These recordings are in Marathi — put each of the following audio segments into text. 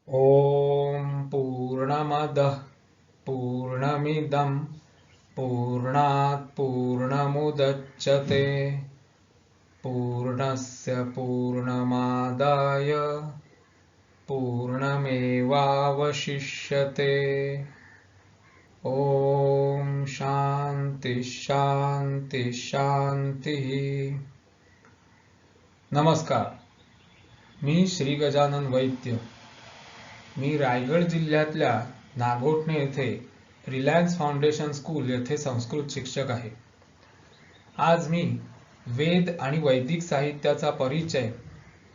ॐ पूर्णमदः पूर्णमिदं पूर्णात् पूर्णमुदच्यते पूर्णस्य पूर्णमादाय पूर्णमेवावशिष्यते। ॐ शांति शांति शांतिः। नमस्कार, मी श्री गजानन वैद्य। मी रायगड जिल्ह्यातल्या नागोठणे येथे रिलायन्स फाउंडेशन स्कूल येथे संस्कृत शिक्षक आहे। आज मी वेद आणि वैदिक साहित्याचा परिचय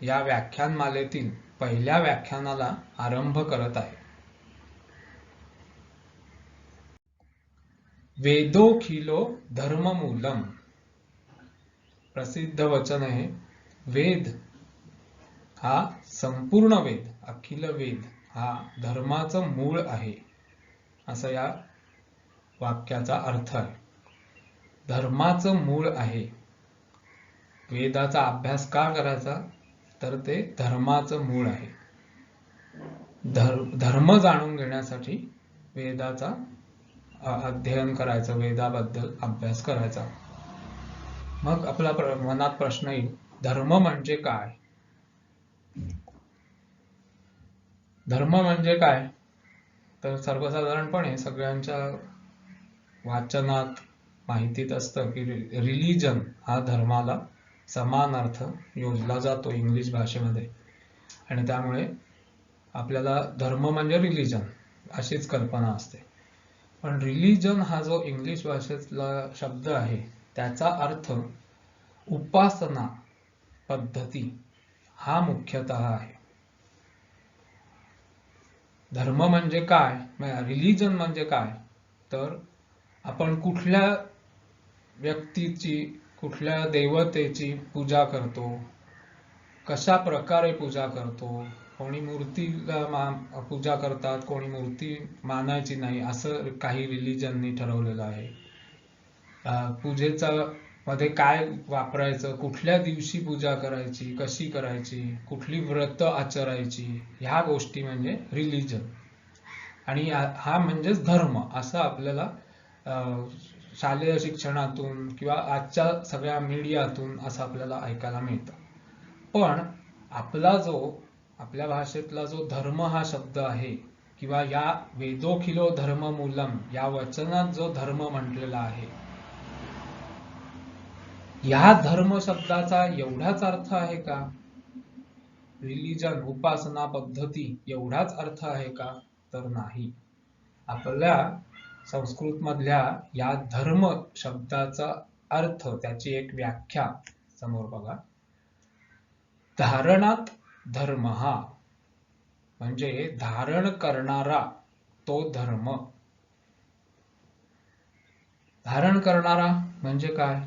या व्याख्यानमालेतील पहिल्या व्याख्यानाला आरंभ करत आहे। वेदोखिलो धर्ममूलम, प्रसिद्ध वचन आहे। वेद हा संपूर्ण वेद, अखिल वेद हा धर्माचं मूळ आहे, असा या वाक्याचा अर्थ आहे। धर्माचं मूळ आहे। वेदाचा अभ्यास का करायचा, तर ते धर्माचं मूळ आहे। धर्म जाणून घेण्यासाठी वेदाचा अध्ययन करायचं, वेदाबद्दल अभ्यास करायचा। मग आपला मनात प्रश्न येईल, धर्म म्हणजे काय? धर्म म्हणजे काय? तर सर्वसाधारणपणे सगळ्यांच्या वाचनात माहितीत असतं की रिलीजन हा धर्माला समान अर्थ योजला जातो इंग्लिश भाषेमध्ये, आणि त्यामुळे आपल्याला धर्म म्हणजे रिलीजन अशीच कल्पना असते। पण रिलीजन हा जो इंग्लिश भाषेतला शब्द आहे त्याचा अर्थ उपासना पद्धती हा मुख्यतः आहे। धर्म म्हणजे काय, रिलीजन म्हणजे काय, तर आपण कुठल्या व्यक्तीची, कुठल्या देवतेची पूजा करतो, कशा प्रकारे पूजा करतो, कोणी मूर्तीला पूजा करतात, कोणी मूर्ती मानायची नाही, असं काही रिलीजननी ठरवलेलं आहे। पूजेचा मध्ये काय वापरायचं, कुठल्या दिवशी पूजा करायची, कशी करायची, कुठली व्रत आचरायची, ह्या गोष्टी म्हणजे रिलीजन। आणि हा म्हणजेच धर्म असं आपल्याला शालेय शिक्षणातून किंवा आजच्या सगळ्या मीडियातून असं आपल्याला ऐकायला मिळतं। पण आपल्या भाषेतला जो धर्म हा शब्द आहे, किंवा या वेदोखिलो धर्ममूलम या वचनात जो धर्म म्हटलेला आहे, या धर्म शब्दाचा एवढाच अर्थ आहे का? रिलीजन, उपासना पद्धती एवढाच अर्थ आहे का? तर नाही। आपल्या संस्कृत मधल्या या धर्म शब्दाचा अर्थ, त्याची एक व्याख्या समोर बघा। धारणात धर्म हा म्हणजे धारण करणारा तो धर्म। धारण करणारा म्हणजे काय?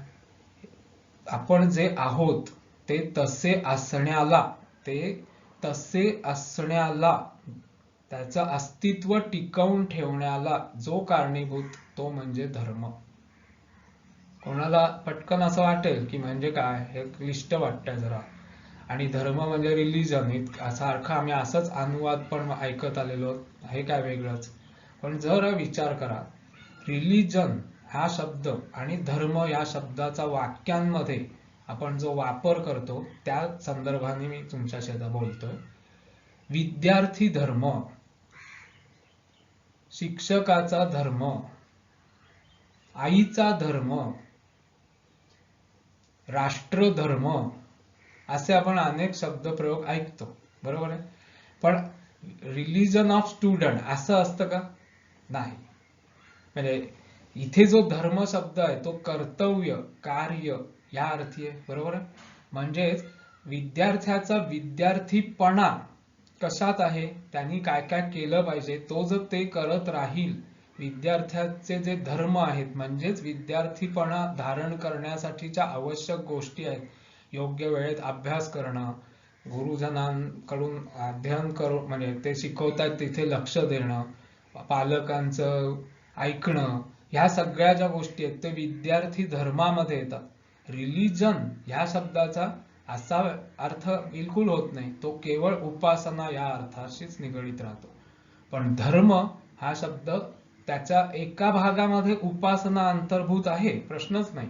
आपण जे आहोत ते तसे असण्याला, त्याचं अस्तित्व टिकवून ठेवण्याला जो कारणीभूत, तो म्हणजे धर्म। कोणाला पटकन असं वाटेल की म्हणजे काय, हे क्लिष्ट वाटतंय जरा, आणि धर्म म्हणजे रिलीजन सारखं आम्ही असंच अनुवाद पण ऐकत आलेलो, हे काय वेगळंच। पण जरा विचार करा, रिलीजन हा शब्द आणि धर्म या शब्दाचा वाक्यांमध्ये आपण जो वापर करतो त्या संदर्भाने मी तुमच्याशी आता बोलतोय। विद्यार्थी धर्म, शिक्षकाचा धर्म, आईचा धर्म, राष्ट्रधर्म, असे आपण अनेक शब्दप्रयोग ऐकतो, बरोबर आहे। पण रिलीजन ऑफ स्टुडंट असं असतं का? नाही। म्हणजे इथे जो धर्म शब्द आहे तो कर्तव्य, कार्य या अर्थी आहे, बरोबर आहे। म्हणजेच विद्यार्थ्याचा विद्यार्थीपणा कशात आहे, त्यांनी काय काय केलं पाहिजे, तो जर ते करत राहील, विद्यार्थ्याचे जे धर्म आहेत म्हणजेच विद्यार्थीपणा धारण करण्यासाठीच्या आवश्यक गोष्टी आहेत, योग्य वेळेत अभ्यास करणं, गुरुजनांकडून अध्ययन करून म्हणजे ते शिकवतात तिथे लक्ष देणं, पालकांचं ऐकणं, ह्या सगळ्या ज्या गोष्टी आहेत ते विद्यार्थी धर्मामध्ये येतात। रिलीजन ह्या शब्दाचा असा अर्थ बिलकुल होत नाही, तो केवळ उपासना या अर्थाशीच निगडित राहतो. पण धर्म हा शब्द त्याच्या एका भागामध्ये उपासना अंतर्भूत आहे, प्रश्नच नाही.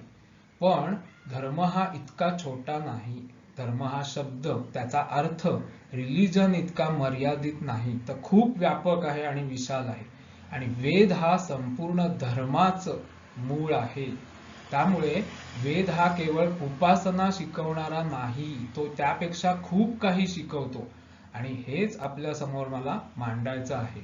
पण धर्म हा इतका छोटा नाही. धर्म हा शब्द, त्याचा अर्थ रिलिजन इतका मर्यादित नाही, तर खूप व्यापक आहे आणि विशाल आहे. आणि वेद हा संपूर्ण धर्माचं मूळ आहे. त्यामुळे वेद हा केवळ उपासना शिकवणारा नाही, तो त्यापेक्षा खूप काही शिकवतो. आणि हेच आपल्या समोर मला मांडायचं आहे.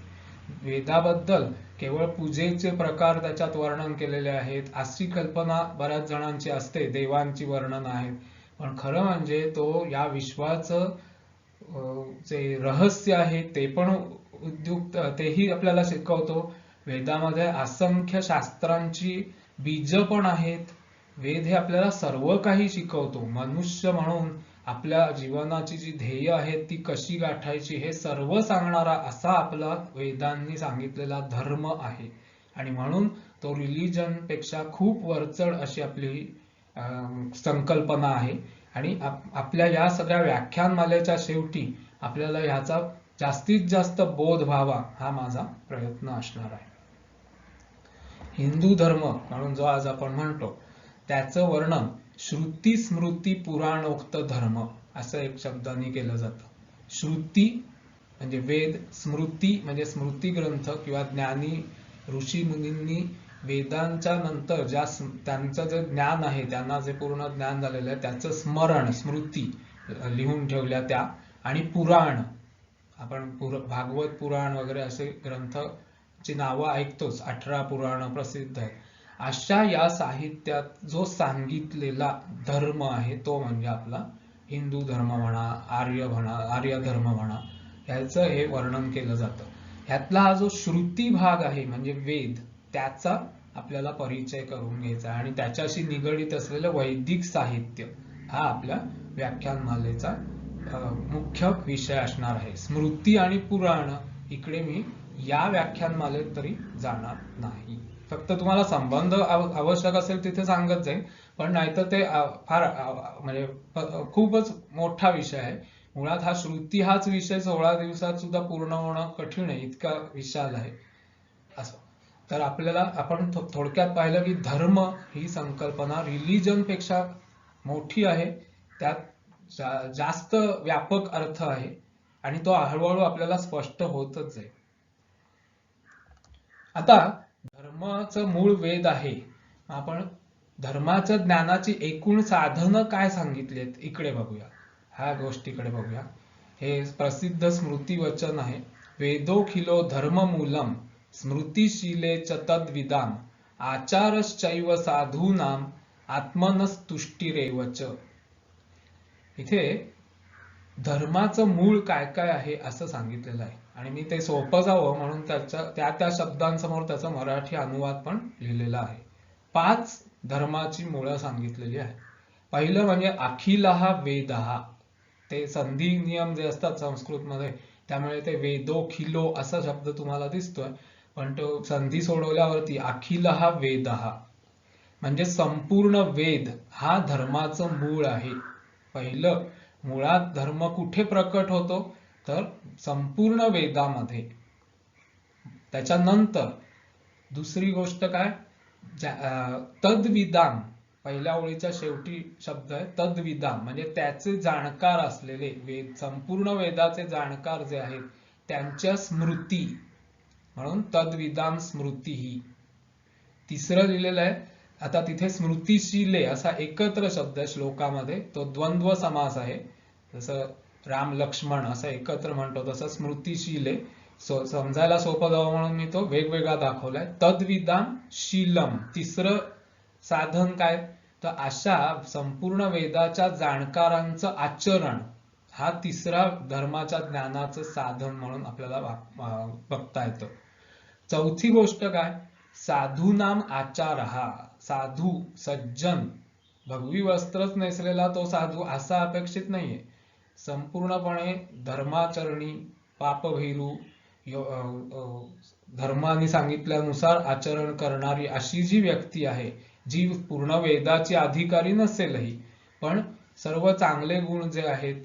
वेदाबद्दल केवळ पूजेचे प्रकार त्याच्यात वर्णन केलेले आहेत, अशी कल्पना बऱ्याच जणांची असते, देवांची वर्णन आहेत. पण खरं म्हणजे तो या विश्वाचं जे रहस्य आहे ते पण उद्युक्त, तेही आपल्याला शिकवतो. वेदामध्ये असंख्य शास्त्रांची बीज पण आहेत. वेद हे आपल्याला सर्व काही शिकवतो. मनुष्य म्हणून आपल्या जीवनाची जी ध्येय आहेत ती कशी गाठायची हे सर्व सांगणारा असा आपला वेदांनी सांगितलेला धर्म आहे. आणि म्हणून तो रिलिजन पेक्षा खूप वरचढ अशी आपली संकल्पना आहे. आणि आपल्या या सगळ्या व्याख्यानमालेच्या शेवटी आपल्याला ह्याचा जास्तीत जास्त बोध व्हावा, हा माझा प्रयत्न असणार आहे. हिंदू धर्म म्हणून जो आज आपण म्हणतो, त्याचं वर्णन श्रुती स्मृती पुराणोक्त धर्म असं एक शब्दाने केलं जातं. श्रुती म्हणजे वेद, स्मृती म्हणजे स्मृती ग्रंथ किंवा ज्ञानी ऋषी मुनींनी वेदांच्या नंतर ज्या त्यांचं जे ज्ञान आहे, त्यांना जे पूर्ण ज्ञान झालेलं आहे त्याचं स्मरण, स्मृती लिहून ठेवल्या त्या. आणि पुराण, आपण भागवत पुराण वगैरे असे ग्रंथची नावं ऐकतोच, 18 पुराण प्रसिद्ध आहेत. अशा या साहित्यात जो सांगितलेला धर्म आहे तो म्हणजे आपला हिंदू धर्म म्हणा, आर्य धर्म म्हणा, ह्याचं हे वर्णन केलं जातं. ह्यातला हा जो श्रुती भाग आहे म्हणजे वेद, त्याचा आपल्याला परिचय करून घ्यायचा आणि त्याच्याशी निगडित असलेलं वैदिक साहित्य हा आपल्या व्याख्यानमालेचा मुख्य विषय असणार आहे. स्मृती आणि पुराण इकडे मी या व्याख्यानमालेत तरी जाणार नाही. फक्त तुम्हाला संबंध आवश्यक असेल तिथे सांगत जाईल, पण नाहीतर ते फार म्हणजे खूपच मोठा विषय आहे. मुळात हा श्रुती हाच विषय 16 दिवसात सुद्धा पूर्ण होणं कठीण आहे, इतका विशाल आहे. असं तर आपल्याला आपण थोडक्यात पाहिलं की धर्म ही संकल्पना रिलिजन पेक्षा मोठी आहे, त्यात जास्त व्यापक अर्थ आहे आणि तो हळूहळू आपल्याला स्पष्ट होतच जाईल. आता धर्माचं मूळ वेद आहे. आपण धर्माच्या ज्ञानाची एकूण साधनं काय सांगितलीत इकडे बघूया, ह्या गोष्टीकडे बघूया. हे प्रसिद्ध स्मृती वचन आहे. वेदोखिलो धर्ममूलम स्मृतिशीले च तद्विदाम आचारश्चैव साधूनाम आत्मनस्तुष्टिरेव च. इथे धर्माचं मूळ काय काय आहे असं सांगितलेलं आहे आणि मी ते सोपं जावं म्हणून त्या शब्दांसमोर त्याचा मराठी अनुवाद पण लिहिलेला आहे. 5 धर्माची मुळं सांगितलेली आहे. पहिलं म्हणजे अखिलहा वेदहा. ते संधी नियम जे असतात संस्कृतमध्ये, त्यामुळे ते वेदोखिलो असा शब्द तुम्हाला दिसतोय, पण तो संधी सोडवल्यावरती अखिलहा वेदहा म्हणजे संपूर्ण वेद हा धर्माचं मूळ आहे. पहिलं मुळात धर्म कुठे प्रकट होतो तर संपूर्ण वेदामध्ये. त्याच्यानंतर दुसरी गोष्ट काय, तद्विदाम, पहिल्या ओळीच्या शेवटी शब्द आहे तद्विदाम, म्हणजे त्याचे जाणकार असलेले वेद, संपूर्ण वेदाचे जाणकार जे आहेत त्यांच्या स्मृती, म्हणून तद्विदाम स्मृती ही. तिसरं लिहिलेलं आहे, आता तिथे स्मृतिशीले असा एकत्र शब्द आहे श्लोकामध्ये, तो द्वंद्व समास आहे. जसं राम लक्ष्मण असं एकत्र म्हणतो तसं स्मृतिशीले, समजायला सोपं जावं म्हणून मी तो वेगवेगळा दाखवलाय. तद्विदाम शीलम, तिसरं साधन काय, तर अशा संपूर्ण वेदाच्या जाणकारांचं आचरण हा तिसरा धर्माच्या ज्ञानाचं साधन म्हणून आपल्याला बघता येतं. चौथी गोष्ट काय, साधूनाम आचारहा, साधू सज्जन, भगवी वस्त्रच नेसलेला तो साधू असा अपेक्षित नाहीये. संपूर्णपणे धर्माचरणी, पापभीरू, धर्माने सांगितल्यानुसार आचरण करणारी अशी जी व्यक्ती आहे, जी पूर्ण वेदाची अधिकारी नसेलही पण सर्व चांगले गुण जे आहेत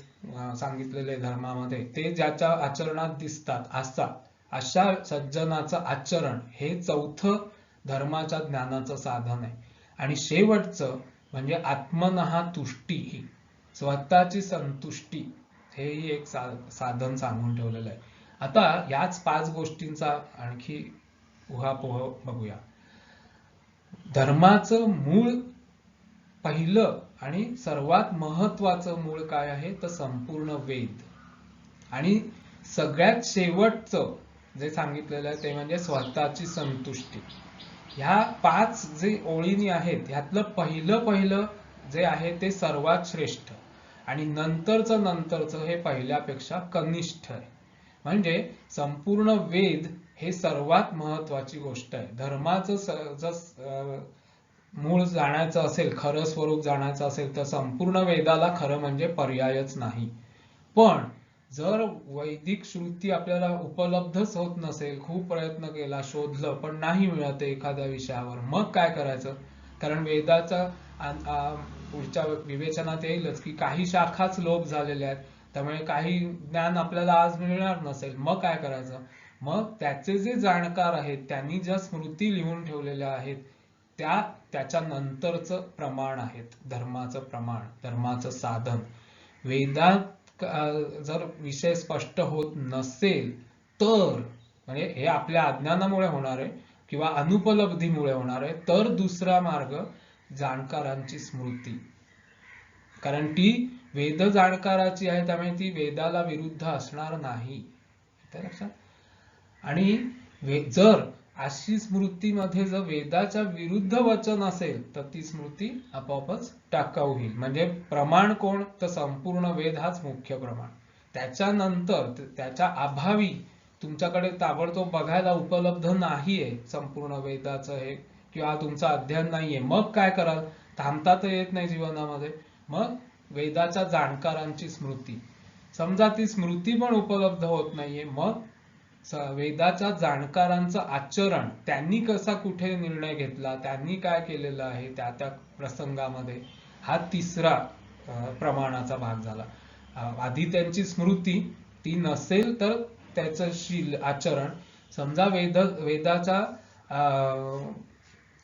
सांगितलेले धर्मामध्ये ते ज्याच्या आचरणात दिसतात असतात, अशा सज्जनाचं आचरण हे चौथं धर्माच्या ज्ञानाचं साधन आहे. आणि शेवटचं म्हणजे आत्मनहा तुष्टी, ही स्वतःची संतुष्टी, हेही एक साधन सांगून ठेवलेलं आहे. आता याच 5 गोष्टींचा आणखी उहापोह बघूया. धर्माचं मूळ पहिलं आणि सर्वात महत्वाचं मूळ काय आहे तर संपूर्ण वेद. आणि सगळ्यात शेवटचं जे सांगितलेलं आहे ते म्हणजे स्वतःची संतुष्टी. ह्या 5 जे ओळींनी आहेत ह्यातलं पहिलं जे आहे ते सर्वात श्रेष्ठ आणि नंतरचं हे पहिल्यापेक्षा कनिष्ठ आहे. म्हणजे संपूर्ण वेद हे सर्वात महत्वाची गोष्ट आहे. धर्माचं मूळ जाणायचं असेल, खरं स्वरूप जाणायचं असेल तर संपूर्ण वेदाला खरं म्हणजे पर्यायच नाही. पण जर वैदिक श्रुती आपल्याला उपलब्धच होत नसेल, खूप प्रयत्न केला, शोधलं, पण नाही मिळत एखाद्या विषयावर, मग काय करायचं? कारण वेदाचा पुढच्या विवेचनात येईलच की काही शाखाच लोप झालेल्या आहेत, त्यामुळे काही ज्ञान आपल्याला आज मिळणार नसेल. मग काय करायचं? मग त्याचे जे जाणकार आहेत त्यांनी ज्या स्मृती लिहून ठेवलेल्या आहेत त्याच्या नंतरचं प्रमाण आहेत, धर्माचं प्रमाण, धर्माचं साधन. वेदात जर विषय स्पष्ट होत नसेल तर, म्हणजे हे आपल्या अज्ञानामुळे होणार आहे किंवा अनुपलब्धीमुळे होणार आहे, तर दुसरा मार्ग जाणकारांची स्मृती. कारण ती वेद जाणकाराची आहे, त्यामुळे ती वेदाला विरुद्ध असणार नाही. लक्षात? आणि जर अशी स्मृतीमध्ये जर वेदाच्या विरुद्ध वचन असेल तर ती स्मृती आपोआपच टाकाऊ होईल. म्हणजे प्रमाण कोण तर संपूर्ण वेद हाच मुख्य प्रमाण. त्याच्यानंतर त्याच्या अभावी तुमच्याकडे ताबडतोब बघायला उपलब्ध नाहीये संपूर्ण वेदाचं हे, किंवा तुमचं अध्ययन नाहीये, मग काय कराल? थांबता तर येत नाही जीवनामध्ये. मग वेदाच्या जाणकारांची स्मृती. समजा ती स्मृती पण उपलब्ध होत नाहीये, मग वेदाच्या जाणकारांचं आचरण, त्यांनी कसा कुठे निर्णय घेतला, त्यांनी काय केलेलं आहे त्या त्या प्रसंगामध्ये, हा तिसरा प्रमाणाचा भाग झाला. आधी त्यांची स्मृती ती नसेल तर त्याचं शील आचरण. समजा वेदाच्या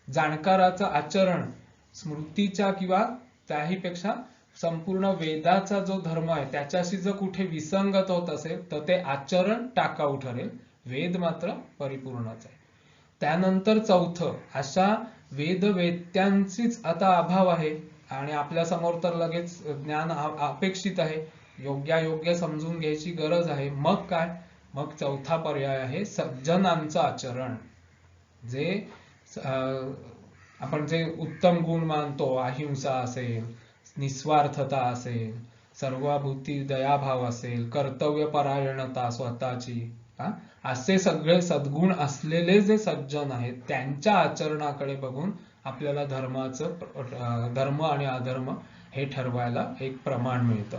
जाणकाराचं आचरण स्मृतीच्या किंवा त्याहीपेक्षा संपूर्ण वेदाचा जो धर्म आहे त्याच्याशी जर कुठे विसंगत होत असेल तर ते आचरण टाकाऊ ठरेल. वेद मात्र परिपूर्णच आहे. त्यानंतर चौथं, अशा वेदवेत्यांचीच आता अभाव आहे आणि आपल्या समोर तर लगेच ज्ञान अपेक्षित आहे, योग्य समजून घ्यायची गरज आहे. मग काय? मग चौथा पर्याय आहे सज्जनांचं आचरण. जे आपण जे उत्तम गुण मानतो, अहिंसा असेल, निस्वार्थता असेल, सर्वभूती दयाभाव असेल, कर्तव्यपरायणता स्वतःची, असे सगळे सद्गुण असलेले जे सज्जन आहेत त्यांच्या आचरणाकडे बघून आपल्याला धर्म आणि अधर्म हे ठरवायला एक प्रमाण मिळतं.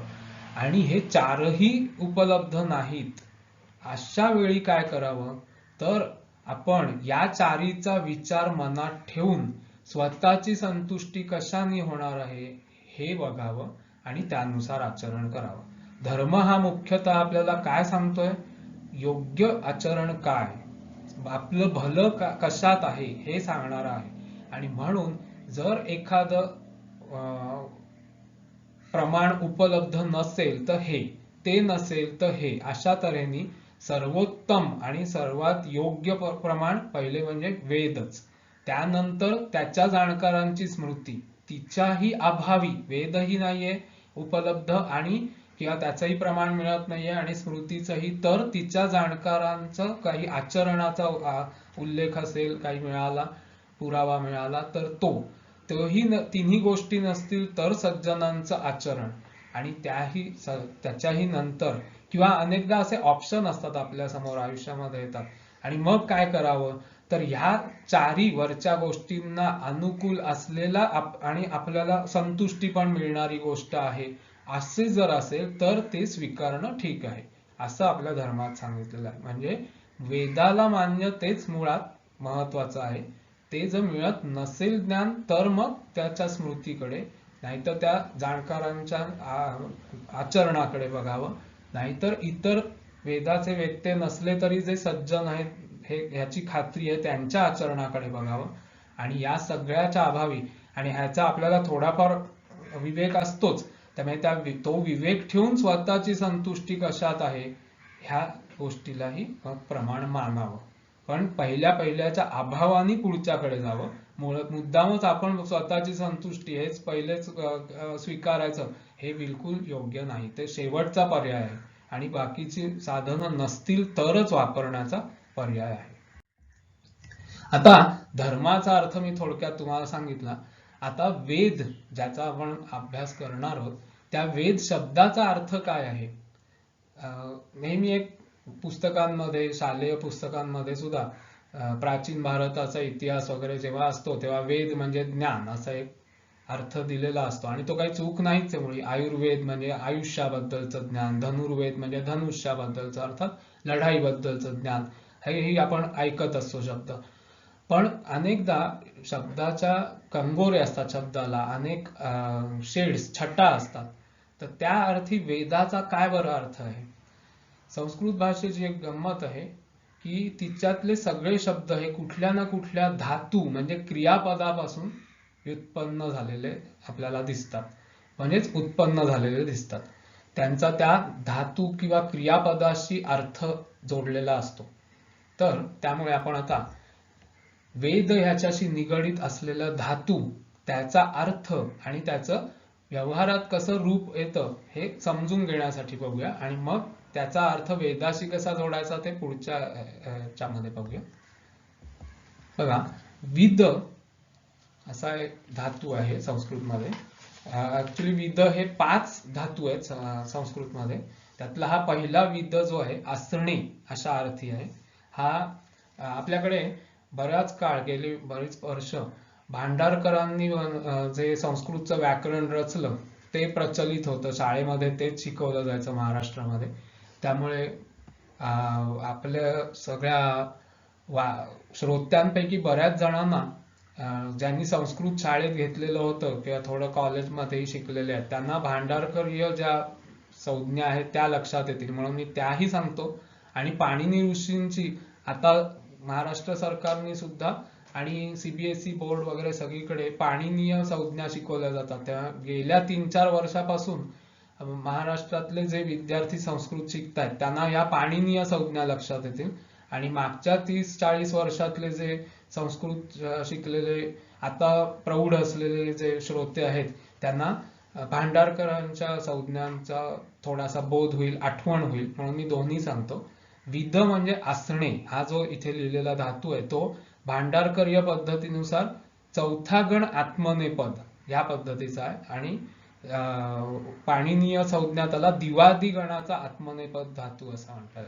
आणि हे चारही उपलब्ध नाहीत, अशा वेळी काय करावं तर आपण या चारीचा विचार मनात ठेवून स्वतःची संतुष्टी कशाने होणार आहे हे बघावं आणि त्यानुसार आचरण करावं. धर्म हा मुख्यतः आपल्याला काय सांगतोय? योग्य आचरण काय, आपलं भलं कशात आहे हे सांगणार आहे. आणि म्हणून जर एखादं प्रमाण उपलब्ध नसेल तर हे, ते नसेल तर हे, अशा तऱ्हेने सर्वोत्तम आणि सर्वात योग्य प्रमाण पहिले म्हणजे वेदच. त्यानंतर त्याच्या जाणकारांची स्मृती, तिच्याही अभावी वेदही नाहीये उपलब्ध आणि किंवा त्याचंही प्रमाण मिळत नाहीये आणि स्मृतीचंही, तर तिच्या जाणकारांचं काही आचरणाचा उल्लेख असेल, काही मिळाला, पुरावा मिळाला तर तोही तिन्ही गोष्टी नसतील तर सज्जनांचं आचरण. आणि त्याच्याही नंतर किंवा अनेकदा असे ऑप्शन असतात आपल्या समोर आयुष्यामध्ये येतात. आणि मग काय करावं तर ह्या चारी वरच्या गोष्टींना अनुकूल असलेला आणि आपल्याला संतुष्टी पण मिळणारी गोष्ट आहे असे जर असेल तर ते स्वीकारणं ठीक आहे, असं आपल्या धर्मात सांगितलेलं आहे. म्हणजे वेदाला मान्य तेच मुळात महत्वाचं आहे. ते जर मिळत नसेल ज्ञान तर मग त्याच्या स्मृतीकडे, नाहीतर त्या जाणकारांच्या आचरणाकडे बघावं, नाहीतर इतर वेदाचे वेत्ते नसले तरी जे सज्जन आहेत ह्याची खात्री आहे त्यांच्या आचरणाकडे बघावं. आणि या सगळ्याच्या अभावी, आणि ह्याचा आपल्याला थोडाफार विवेक असतोच, त्यामुळे तो विवेक ठेवून स्वतःची संतुष्टी कशात आहे ह्या गोष्टीलाही प्रमाण मानावं. पण पहिल्याच्या अभावाने पुढच्याकडे जावं. मुद्दामच आपण स्वतःची संतुष्टी हेच पहिलेच स्वीकारायचं हे बिलकुल योग्य नाही. ते शेवटचा पर्याय आहे आणि बाकीची साधनं नसतील तरच वापरण्याचा पर्याय आहे. आता धर्माचा अर्थ मी थोडक्यात तुम्हाला सांगितला. आता वेद ज्याचा आपण अभ्यास करणार आहोत त्या वेद शब्दाचा अर्थ काय आहे. नेहमी एक पुस्तकांमध्ये, शालेय पुस्तकांमध्ये सुद्धा प्राचीन भारताचा इतिहास वगैरे जेव्हा असतो तेव्हा वेद म्हणजे ज्ञान असा एक अर्थ दिलेला असतो आणि तो काही चूक नाहीच आहे मुळी. आयुर्वेद म्हणजे आयुष्याबद्दलचं ज्ञान, धनुर्वेद म्हणजे धनुष्याबद्दलचं अर्थात लढाईबद्दलचं ज्ञान, हेही आपण ऐकत असतो शब्द. पण अनेकदा शब्दाच्या कंगोरे असतात, शब्दाला अनेक शेड्स, छटा असतात. तर त्या अर्थी वेदाचा काय बरं अर्थ आहे. संस्कृत भाषेची एक गंमत आहे की तिच्यातले सगळे शब्द हे कुठल्या ना कुठल्या धातू म्हणजे क्रियापदापासून व्युत्पन्न झालेले आपल्याला दिसतात, म्हणजेच उत्पन्न झालेले दिसतात. त्यांचा त्या धातू किंवा क्रियापदाशी अर्थ जोडलेला असतो. तर त्यामुळे आपण आता वेद ह्याच्याशी निगडित असलेला धातू, त्याचा अर्थ आणि त्याचं व्यवहारात कसं रूप येतं हे समजून घेण्यासाठी बघूया आणि मग त्याचा अर्थ वेदाशी कसा जोडायचा ते पुढच्या मध्ये बघूया. बघा, विद असा एक धातू आहे संस्कृतमध्ये. ऍक्च्युली विद हे 5 धातू आहेत संस्कृतमध्ये. त्यातला हा पहिला विद जो आहे असणे अशा अर्थी आहे. हा आपल्याकडे बराच काळ, गेली बरीच वर्ष भांडारकरांनी जे संस्कृतचं व्याकरण रचलं ते प्रचलित होतं. शाळेमध्ये तेच शिकवलं जायचं महाराष्ट्रामध्ये. त्यामुळे आपल्या सगळ्या श्रोत्यांपैकी बऱ्याच जणांना ज्यांनी संस्कृत शाळेत घेतलेलं होतं किंवा थोडं कॉलेजमध्येही शिकलेले आहेत त्यांना भांडारकरीय ज्या संज्ञा आहेत त्या लक्षात येतील म्हणून मी त्याही सांगतो. आणि पाणिनी ऋषींची आता महाराष्ट्र सरकारने सुद्धा आणि CBSE बोर्ड वगैरे सगळीकडे पाणिनीय संज्ञा शिकवल्या जातात. त्या गेल्या 3-4 वर्षापासून महाराष्ट्रातले जे विद्यार्थी संस्कृत शिकतायत त्यांना या पाणिनीय संज्ञा लक्षात येतील. आणि मागच्या 30-40 वर्षातले जे संस्कृत शिकलेले आता प्रौढ असलेले जे श्रोते आहेत त्यांना भांडारकरांच्या संज्ञांचा थोडासा बोध होईल, आठवण होईल, म्हणून मी दोन्ही सांगतो. विद म्हणजे असणे हा जो इथे लिहिलेला धातू आहे तो भांडारकरीय पद्धतीनुसार चौथा गण आत्मनेपद या पद्धतीचा आहे आणि पाणिनीय संज्ञा त्याला दिवादी गणाचा आत्मनेपद धातू असं म्हणतात.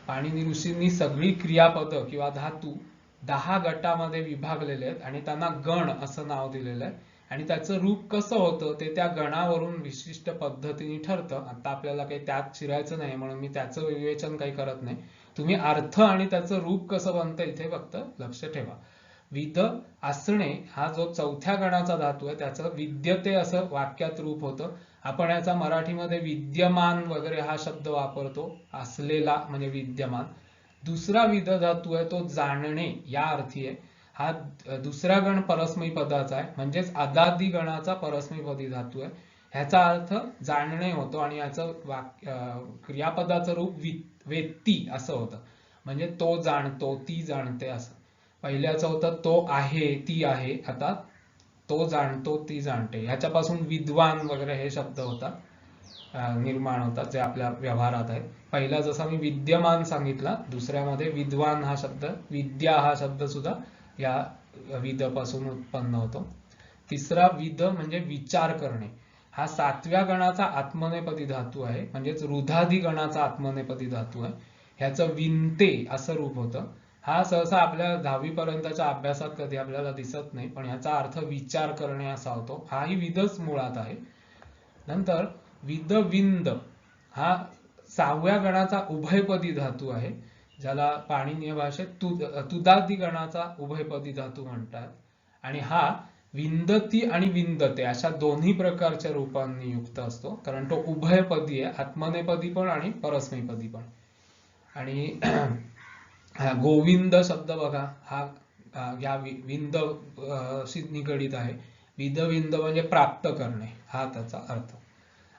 पाणिनी ऋषींनी सगळी क्रियापद किंवा धातू 10 गटामध्ये विभागलेले आहेत आणि त्यांना गण असं नाव दिलेलं आहे. आणि त्याचं रूप कसं होतं ते त्या गणावरून विशिष्ट पद्धतीने ठरतं. आता आपल्याला काही त्यात शिरायचं नाही म्हणून मी त्याचं विवेचन काही करत नाही. तुम्ही अर्थ आणि त्याचं रूप कसं बनतं इथे फक्त लक्ष ठेवा. विद असणे हा जो चौथ्या गणाचा धातू आहे त्याचं विद्यते असं वाक्यात रूप होतं. आपण याचा मराठीमध्ये विद्यमान वगैरे हा शब्द वापरतो, असलेला म्हणजे विद्यमान. दुसरा विद धातू आहे तो जाणणे या अर्थी आहे. हा दुसरा गण परस्मै पदाचा आहे म्हणजेच अदादी गणाचा परस्मैपदी धातू आहे. ह्याचा अर्थ जाणणे होतो आणि याचं क्रियापदाचं रूप वेत्ती असं होतं, म्हणजे तो जाणतो, ती जाणते असं. पहिल्याचं होतं तो आहे, ती आहे, आता तो जाणतो, ती जाणते. ह्याच्यापासून विद्वान वगैरे हे शब्द होतात निर्माण होतात जे आपल्या व्यवहारात आहेत. पहिला जसा मी विद्यमान सांगितला, दुसऱ्यामध्ये विद्वान हा शब्द, विद्या हा शब्द सुद्धा या विद पासून उत्पन्न होतो. तिसरा विद म्हणजे विचार करणे. हा 7व्या गणाचा आत्मनेपदी धातू आहे म्हणजेच रुधादी गणाचा आत्मनेपदी धातू आहे. ह्याचं विनते असं रूप होतं. हा सहसा आपल्या 10वी पर्यंतच्या अभ्यासात कधी आपल्याला दिसत नाही पण ह्याचा अर्थ विचार करणे असा होतो. हाही विदच मुळात आहे. नंतर विद विंद हा 6व्या गणाचा उभयपदी धातू आहे ज्याला पाणिनीय भाषेत तुदादी गणाचा उभयपदी धातू म्हणतात. आणि हा विंदती आणि विंदते अशा दोन्ही प्रकारच्या रूपांनी युक्त असतो, कारण तो उभयपदी आहे, आत्मनेपदी पण आणि परस्मैपदी पण. आणि गोविंद शब्द बघा, हा या विंद शी निगडित आहे. विंद म्हणजे प्राप्त करणे, हा त्याचा अर्थ.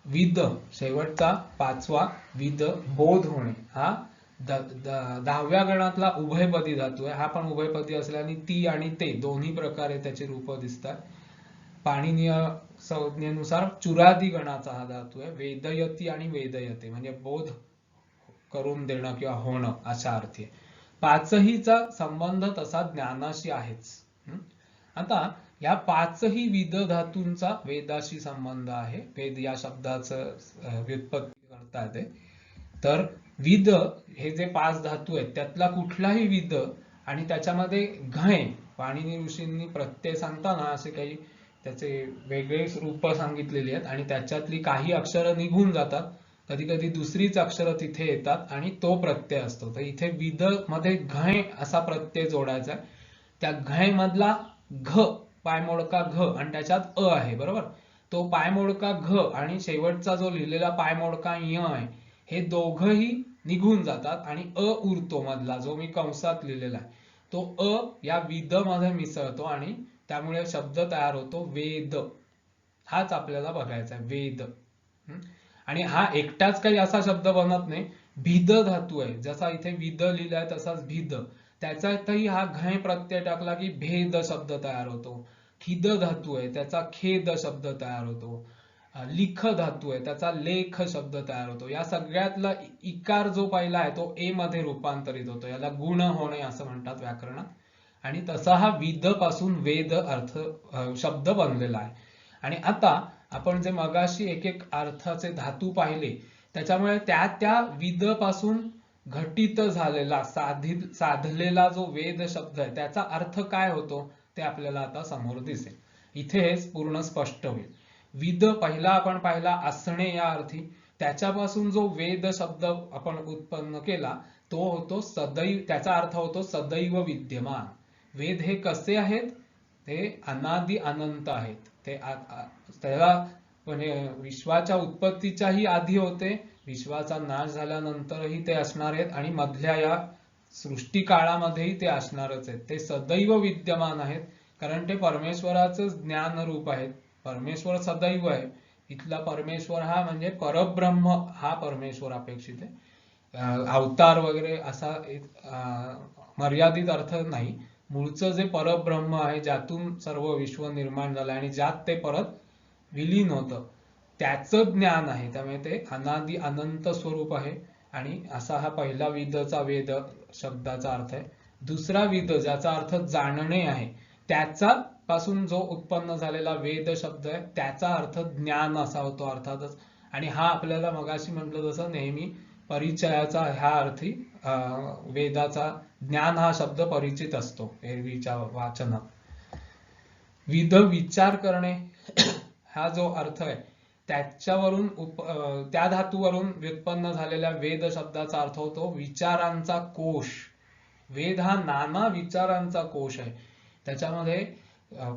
विद शेवटचा पाचवा, विद बोध होणे, हा 10व्या गणातला उभयपदी धातू आहे. हा पण उभयपदी असल्याने ती आणि ते दोन्ही प्रकारे त्याची रूप दिसतात. पाणिनीय संज्ञेनुसार चुरादी गणाचा हा धातू आहे. वेदयती आणि वेदयते म्हणजे बोध करून देणं किंवा होणं अशा अर्थी. पाचहीचा संबंध तसा ज्ञानाशी आहेच. आता या पाचही विद धातूंचा वेदाशी संबंध आहे. वेद या शब्दाचं व्युत्पत्ती करता येते. तर विद हे जे 5 धातू आहेत त्यातला कुठलाही विद आणि त्याच्यामध्ये घय, पाणिनी ऋषींनी प्रत्यय सांगताना असे काही त्याचे वेगळे रूप सांगितलेली आहेत आणि त्याच्यातली काही अक्षरं निघून जातात, कधी कधी दुसरीच अक्षरं तिथे येतात आणि तो प्रत्यय असतो. तर इथे विद मध्ये घय असा प्रत्यय जोडायचा आहे. त्या घय मधला घ, पायमोडका घ आणि त्याच्यात अ आहे, बरोबर. तो पायमोडका घ आणि शेवटचा जो लिहिलेला पायमोडका य आहे, हे दोघही निघून जातात आणि अ उरतो मधला, जो मी कंसात लिहिलेला आहे. तो अ या विद मध्ये मिसळतो आणि त्यामुळे शब्द तयार होतो वेद. हाच आपल्याला बघायचा आहे, वेद. आणि हा एकटाच काही असा शब्द बनत नाही. भिद धातू आहे, जसा इथे विद लिहिलाय तसाच भिद, त्याच्यातही हा घय प्रत्यय टाकला की भेद शब्द तयार होतो. खिद धातू आहे, त्याचा खेद शब्द तयार होतो. लिख धातू आहे, त्याचा लेख शब्द तयार होतो. या सगळ्यातला इकार जो पहिला आहे तो ए मध्ये रूपांतरित होतो. याला गुण होणे असं म्हणतात व्याकरणात. आणि तसा हा विद पासून वेद अर्थ शब्द बनलेला आहे. आणि आता आपण जे मगाशी एक एक अर्थाचे धातू पाहिले, त्याच्यामुळे त्या त्या विद पासून घटित झालेला साधलेला जो वेद शब्द आहे त्याचा अर्थ काय होतो ते आपल्याला आता समोर दिसेल. इथे हे पूर्ण स्पष्ट होईल. विद पहिला आपण पाहिला असणे या अर्थी, त्याच्यापासून जो वेद शब्द आपण उत्पन्न केला तो होतो सदैव, त्याचा अर्थ होतो सदैव विद्यमान. वेद हे कसे आहेत, ते अनादि अनंत आहेत. ते त्याला म्हणजे विश्वाच्या उत्पत्तीच्याही आधी होते, विश्वाचा नाश झाल्यानंतरही ते असणार आहेत आणि मधल्या या सृष्टी काळामध्येही ते असणारच आहेत. ते सदैव विद्यमान आहेत कारण ते परमेश्वराचं ज्ञान रूप आहेत. परमेश्वर सदैव आहे. इथला परमेश्वर हा म्हणजे परब्रह्म हा परमेश्वर अपेक्षित आहे. अवतार वगैरे असा मर्यादित अर्थ नाही. मूळचं जे परब्रह्म आहे, ज्यातून सर्व विश्व निर्माण झालं आणि ज्यात ते परत विलीन होतं, त्याचं ज्ञान आहे. त्यामुळे ते अनादि अनंत स्वरूप आहे. आणि असा हा पहिला विदचा वेद शब्दाचा अर्थ आहे. दुसरा विद ज्याचा अर्थ जाणणे आहे, त्याचा पासून जो उत्पन्न झालेला वेद शब्द आहे त्याचा अर्थ ज्ञान असा होतो अर्थातच. आणि हा आपल्याला मगाशी म्हटलं जसं नेहमी परिचयाचा ह्या अर्थी वेदाचा ज्ञान हा शब्द परिचित असतो एरवीच्या वाचनात. विद विचार करणे हा जो अर्थ आहे त्याच्यावरून त्या धातूवरून व्युत्पन्न झालेल्या वेद शब्दाचा अर्थ होतो विचारांचा कोश. वेद हा नाना विचारांचा कोश आहे. त्याच्यामध्ये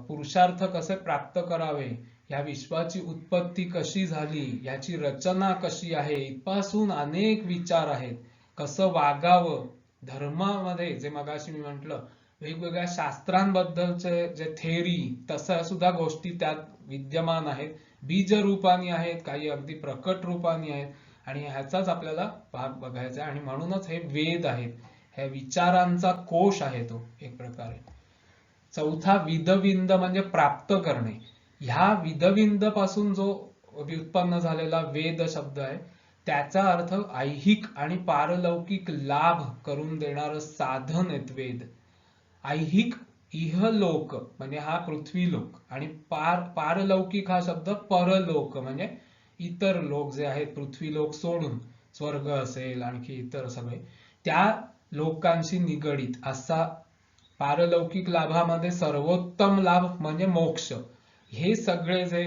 पुरुषार्थ कसे प्राप्त करावे, या विश्वाची उत्पत्ती कशी झाली, याची रचना कशी आहे, इथपासून अनेक विचार आहेत. कसं वागावं, धर्मामध्ये जे मगाशी मी म्हटलं वेगवेगळ्या शास्त्रांबद्दलचे जे थेअरी, तसं सुद्धा गोष्टी त्यात विद्यमान आहेत. बीज रूपानी आहेत, काही अगदी प्रकट रूपानी आहेत. आणि ह्याचाच आपल्याला भाग बघायचा आहे. आणि म्हणूनच हे वेद आहेत, ह्या विचारांचा कोश आहे तो एक प्रकारे. चौथा विदविंद म्हणजे प्राप्त करणे. ह्या विदविंद पासून जो व्युत्पन्न झालेला वेद शब्द आहे त्याचा अर्थ ऐहिक आणि पारलौकिक लाभ करून देणारं साधन आहेत वेद. ऐहिक इहलोक म्हणजे हा पृथ्वीलोक, आणि पारलौकिक हा शब्द परलोक म्हणजे इतर लोक जे आहेत पृथ्वीलोक सोडून, स्वर्ग असेल आणखी इतर सगळे, त्या लोकांशी निगडित असा पारलौकिक लाभामध्ये सर्वोत्तम लाभ म्हणजे मोक्ष. हे सगळे जे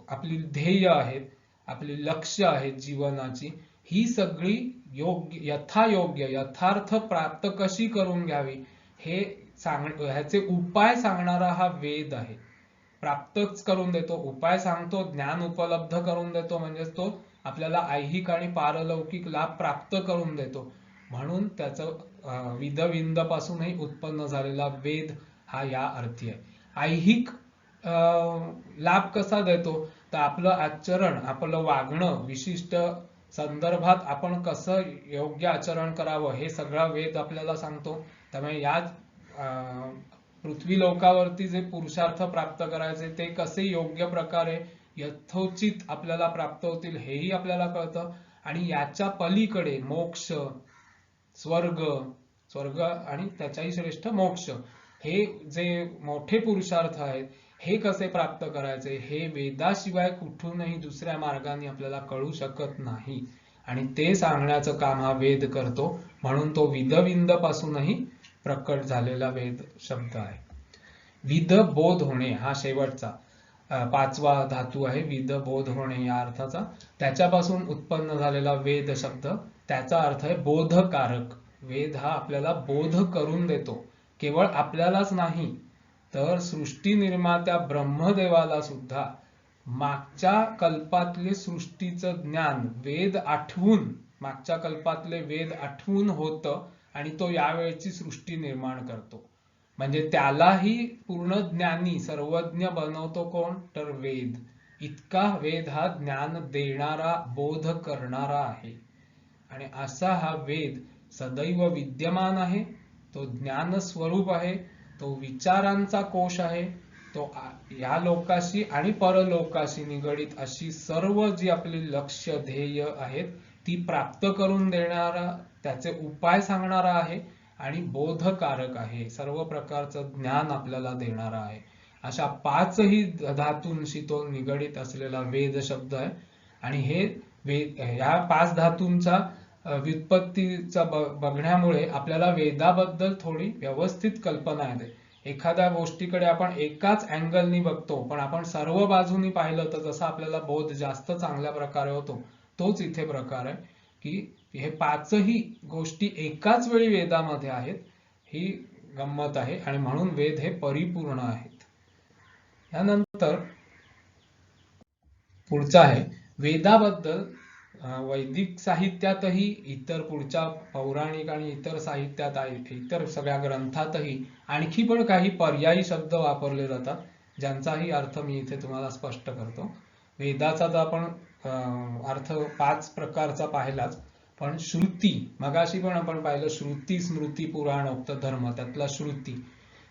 आपली ध्येय आहेत, आपली लक्ष्य आहेत जीवनाची, ही सगळी योग्य यथायोग्य यथार्थ प्राप्त कशी करून घ्यावी हे ह्याचे उपाय सांगणारा हा वेद आहे. प्राप्तच करून देतो, उपाय सांगतो, ज्ञान उपलब्ध करून देतो, म्हणजे तो आपल्याला ऐहिक आणि पारलौकिक लाभ प्राप्त करून देतो. म्हणून त्याचं विद पासूनही उत्पन्न झालेला वेद हा या अर्थी आहे. ऐहिक लाभ कसा देतो, तर आपलं आचरण, आपलं वागणं, विशिष्ट संदर्भात आपण कसं योग्य आचरण करावं हे सगळा वेद आपल्याला सांगतो. त्यामुळे या पृथ्वी लोकावरती जे पुरुषार्थ प्राप्त करायचे ते कसे योग्य प्रकारे यथोचित आपल्याला प्राप्त होतील हेही आपल्याला कळतं. आणि याच्या पलीकडे मोक्ष, स्वर्ग, स्वर्ग आणि त्याच्याही श्रेष्ठ मोक्ष, हे जे मोठे पुरुषार्थ आहेत हे कसे प्राप्त करायचे हे वेदाशिवाय कुठूनही दुसऱ्या मार्गाने आपल्याला कळू शकत नाही. आणि ते सांगण्याचं काम हा वेद करतो. म्हणून तो विद पासूनही प्रकट झालेला वेद शब्द आहे. विद बोध होणे हा शेवटचा 5वा धातू आहे. विद बोध होणे या अर्थाचा. त्याच्यापासून उत्पन्न झालेला वेद शब्द, त्याचा अर्थ आहे बोधकारक. वेद हा आपल्याला बोध करून देतो. केवळ आपल्यालाच नाही तर सृष्टी निर्मात्या ब्रह्मदेवाला सुद्धा मागच्या कल्पातले सृष्टीचं ज्ञान वेद आठवून, मागच्या कल्पातले वेद आठवून होतं आणि तो यावेळची सृष्टी निर्माण करतो. म्हणजे त्यालाही पूर्ण ज्ञानी सर्वज्ञ बनवतो कोण, तर वेद. इतका वेद हा ज्ञान देणारा, बोध करणारा आहे. आणि असा हा वेद सदैव विद्यमान आहे. तो ज्ञान स्वरूप आहे, तो विचारांचा कोश आहे. तो या लोकाशी आणि परलोकाशी निगडित अशी सर्व जी आपली लक्ष्य ध्येय आहेत ती प्राप्त करून देणारा, त्याचे उपाय सांगणारा आहे आणि बोधकारक आहे. सर्व प्रकारचं ज्ञान आपल्याला देणारा आहे. अशा 5ही धातूंशी तो निगडित असलेला वेद शब्द आहे. आणि हे वेद, या 5 धातूंचा व्युत्पत्तीचा बघण्यामुळे आपल्याला वेदाबद्दल थोडी व्यवस्थित कल्पना येते. एखाद्या गोष्टीकडे आपण एकाच अँगलनी बघतो, पण आपण सर्व बाजूनी पाहिलं तर जसा आपल्याला बोध जास्त चांगल्या प्रकारे होतो, तोच इथे प्रकार आहे की हे 5ही गोष्टी एकाच वेळी वेदामध्ये आहेत. ही गंमत आहे आणि म्हणून वेद हे परिपूर्ण आहेत. यानंतर पुढचा आहे वेदाबद्दल वैदिक साहित्यातही, इतर पुढच्या पौराणिक आणि इतर साहित्यात, इतर सगळ्या ग्रंथातही आणखी पण काही पर्यायी शब्द वापरले जातात, ज्यांचाही अर्थ मी इथे तुम्हाला स्पष्ट करतो. वेदाचा तर आपण अर्थ 5 प्रकारचा पाहिलाच, पण श्रुती, मगाशी पण आपण पाहिलं श्रुती, स्मृती, पुराणोक्त धर्म, त्यातला श्रुती.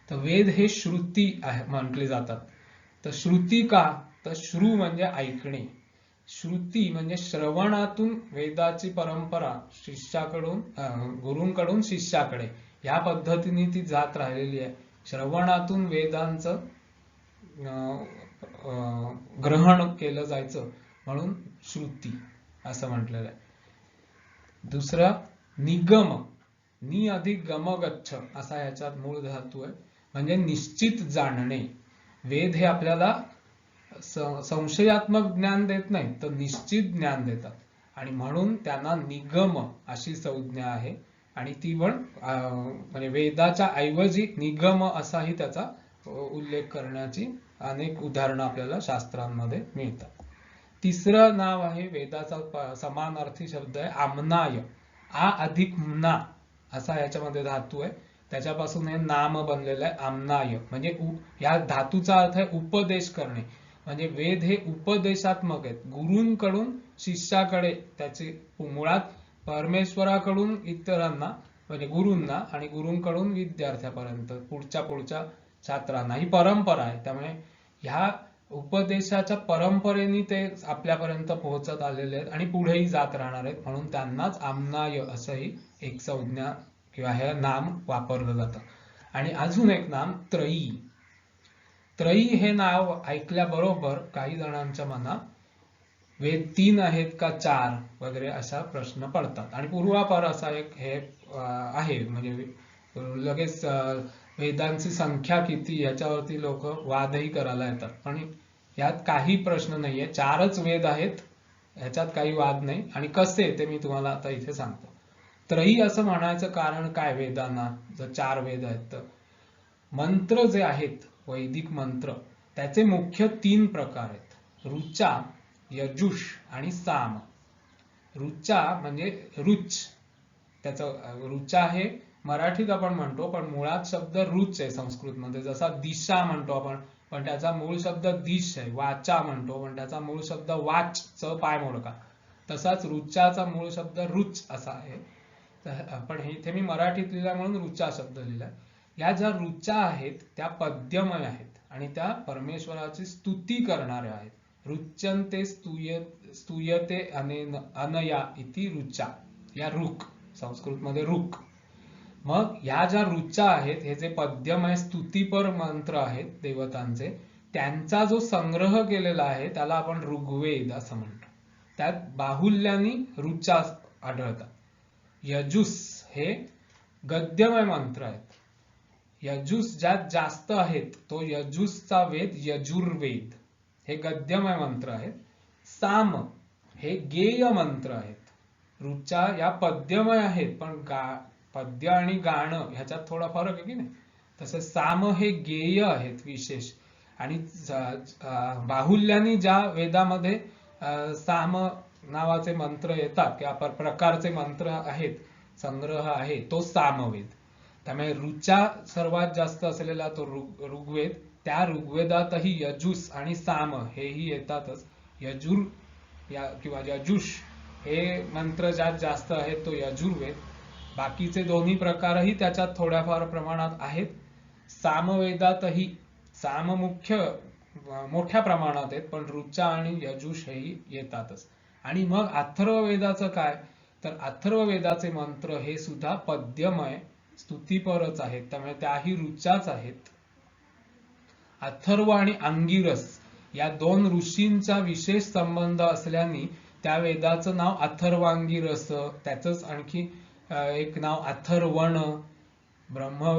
तर वेद हे श्रुती म्हटले जातात. तर श्रुती का, तर श्रु म्हणजे ऐकणे, श्रुती म्हणजे श्रवणातून वेदाची परंपरा शिष्याकडून, गुरूंकडून शिष्याकडे या पद्धतीने ती जात राहिलेली आहे. श्रवणातून वेदांचं ग्रहण केलं जायचं म्हणून श्रुती असं म्हटलेलं आहे. दुसरा निगम, नि अधिक गम गच्छ असा याच्यात मूळ धातू आहे, म्हणजे निश्चित जाणणे. वेद हे आपल्याला संशयात्मक ज्ञान देत नाही तर निश्चित ज्ञान देतात आणि म्हणून त्यांना निगम अशी संज्ञा आहे. आणि ती पण म्हणजे वेदाच्या ऐवजी निगम असाही त्याचा उल्लेख करण्याची अनेक उदाहरणं आपल्याला शास्त्रांमध्ये मिळतात. तिसरं नाव आहे वेदाचा समानार्थी शब्द आहे आमनाय. आ अधिक म्ना असा याच्यामध्ये धातू आहे, त्याच्यापासून हे नाम बनलेलं आहे आमनाय. म्हणजे या धातूचा अर्थ आहे उपदेश करणे. म्हणजे वेद हे उपदेशात्मक आहेत, गुरूंकडून शिष्याकडे, त्याची मुळात परमेश्वराकडून इतरांना म्हणजे गुरूंना आणि गुरूंकडून विद्यार्थ्यापर्यंत पुढच्या छात्रांना ही परंपरा आहे. त्यामुळे ह्या उपदेशाच्या परंपरेने ते आपल्यापर्यंत पोहोचत आलेले आहेत आणि पुढेही जात राहणार आहेत. म्हणून त्यांनाच आमनाय असंही एक संज्ञा किंवा हे नाम वापरलं जातं. आणि अजून एक नाम त्रयी. त्रयी हे नाव ऐकल्याबरोबर काही जणांच्या मनात वेद 3 आहेत का 4 वगैरे असा प्रश्न पडतात. आणि पूर्वापार असा एक हे आहे, म्हणजे लगेच वेदांची संख्या किती याच्यावरती लोक वादही करायला येतात. पण यात काही प्रश्न नाहीये, 4च वेद आहेत, ह्याच्यात काही वाद नाही. आणि कसे ते मी तुम्हाला आता इथे सांगतो. त्रयी असं म्हणायचं कारण काय वेदांना, जर 4 वेद आहेत तर मंत्र जे आहेत वैदिक मंत्र त्याचे मुख्य 3 प्रकार आहेत, ऋचा, यजुष आणि साम. ऋचा म्हणजे रुच, त्याचं ऋचा हे मराठीत आपण म्हणतो पण मुळात शब्द रुच आहे संस्कृतमध्ये. जसा दिशा म्हणतो आपण पण त्याचा मूळ शब्द दिश आहे, वाचा म्हणतो पण त्याचा मूळ शब्द वाच च पाय मोडका, तसाच ऋचाचा मूळ शब्द रुच असा आहे. पण इथे मी मराठीत लिहिला म्हणून ऋचा शब्द लिहिलाय. या ज्या ऋचा आहेत त्या पद्यमय आहेत आणि त्या परमेश्वराची स्तुती करणाऱ्या आहेत. ऋच्यन्ते स्तूयते अनया इति ऋचा, या ऋक, संस्कृतमध्ये ऋक. मग या ज्या ऋचा आहेत हे जे पद्यमय स्तुतीपर मंत्र आहेत देवतांचे, त्यांचा जो संग्रह केलेला आहे त्याला आपण ऋग्वेद असं म्हणतो. त्यात बाहुल्यानी ऋचा आढळतात. यजुस हे गद्यमय मंत्र आहेत. यजुस ज्यात जास्त आहेत तो यजुसचा वेद यजुर्वेद, हे गद्यमय मंत्र आहेत. साम हे गेय मंत्र आहेत. ऋचा या पद्यमय आहेत पण पद्य आणि गाणं ह्याच्यात थोडा फरक आहे की नाही. तसे साम हे गेय आहेत विशेष. आणि बाहुल्यानी ज्या वेदामध्ये साम नावाचे मंत्र येतात किंवा प्रकारचे मंत्र आहेत, संग्रह आहे तो सामवेद. त्यामुळे ऋचा सर्वात जास्त असलेला तो ऋग्वेद. त्या ऋग्वेदातही यजुस आणि साम हेही येतातच. यजुर किंवा यजुष हे मंत्र ज्यात जास्त आहेत तो यजुर्वेद. बाकीचे दोन्ही प्रकारही त्याच्यात थोड्याफार प्रमाणात आहेत. सामवेदातही साम मुख्य मोठ्या प्रमाणात आहेत पण ऋचा आणि यजुष हेही येतातच. आणि मग अथर्ववेदाचं काय, तर अथर्ववेदाचे मंत्र हे सुद्धा पद्यमय स्तुतीपरच आहेत, त्यामुळे त्याही ऋचाच आहेत. अथर्व आणि अंगिरस या 2 ऋषींचा विशेष संबंध असल्याने त्या वेदाचं नाव अथर्वांगिरस. त्याचंच आणखी एक नाव अथर्वण. ब्रह्म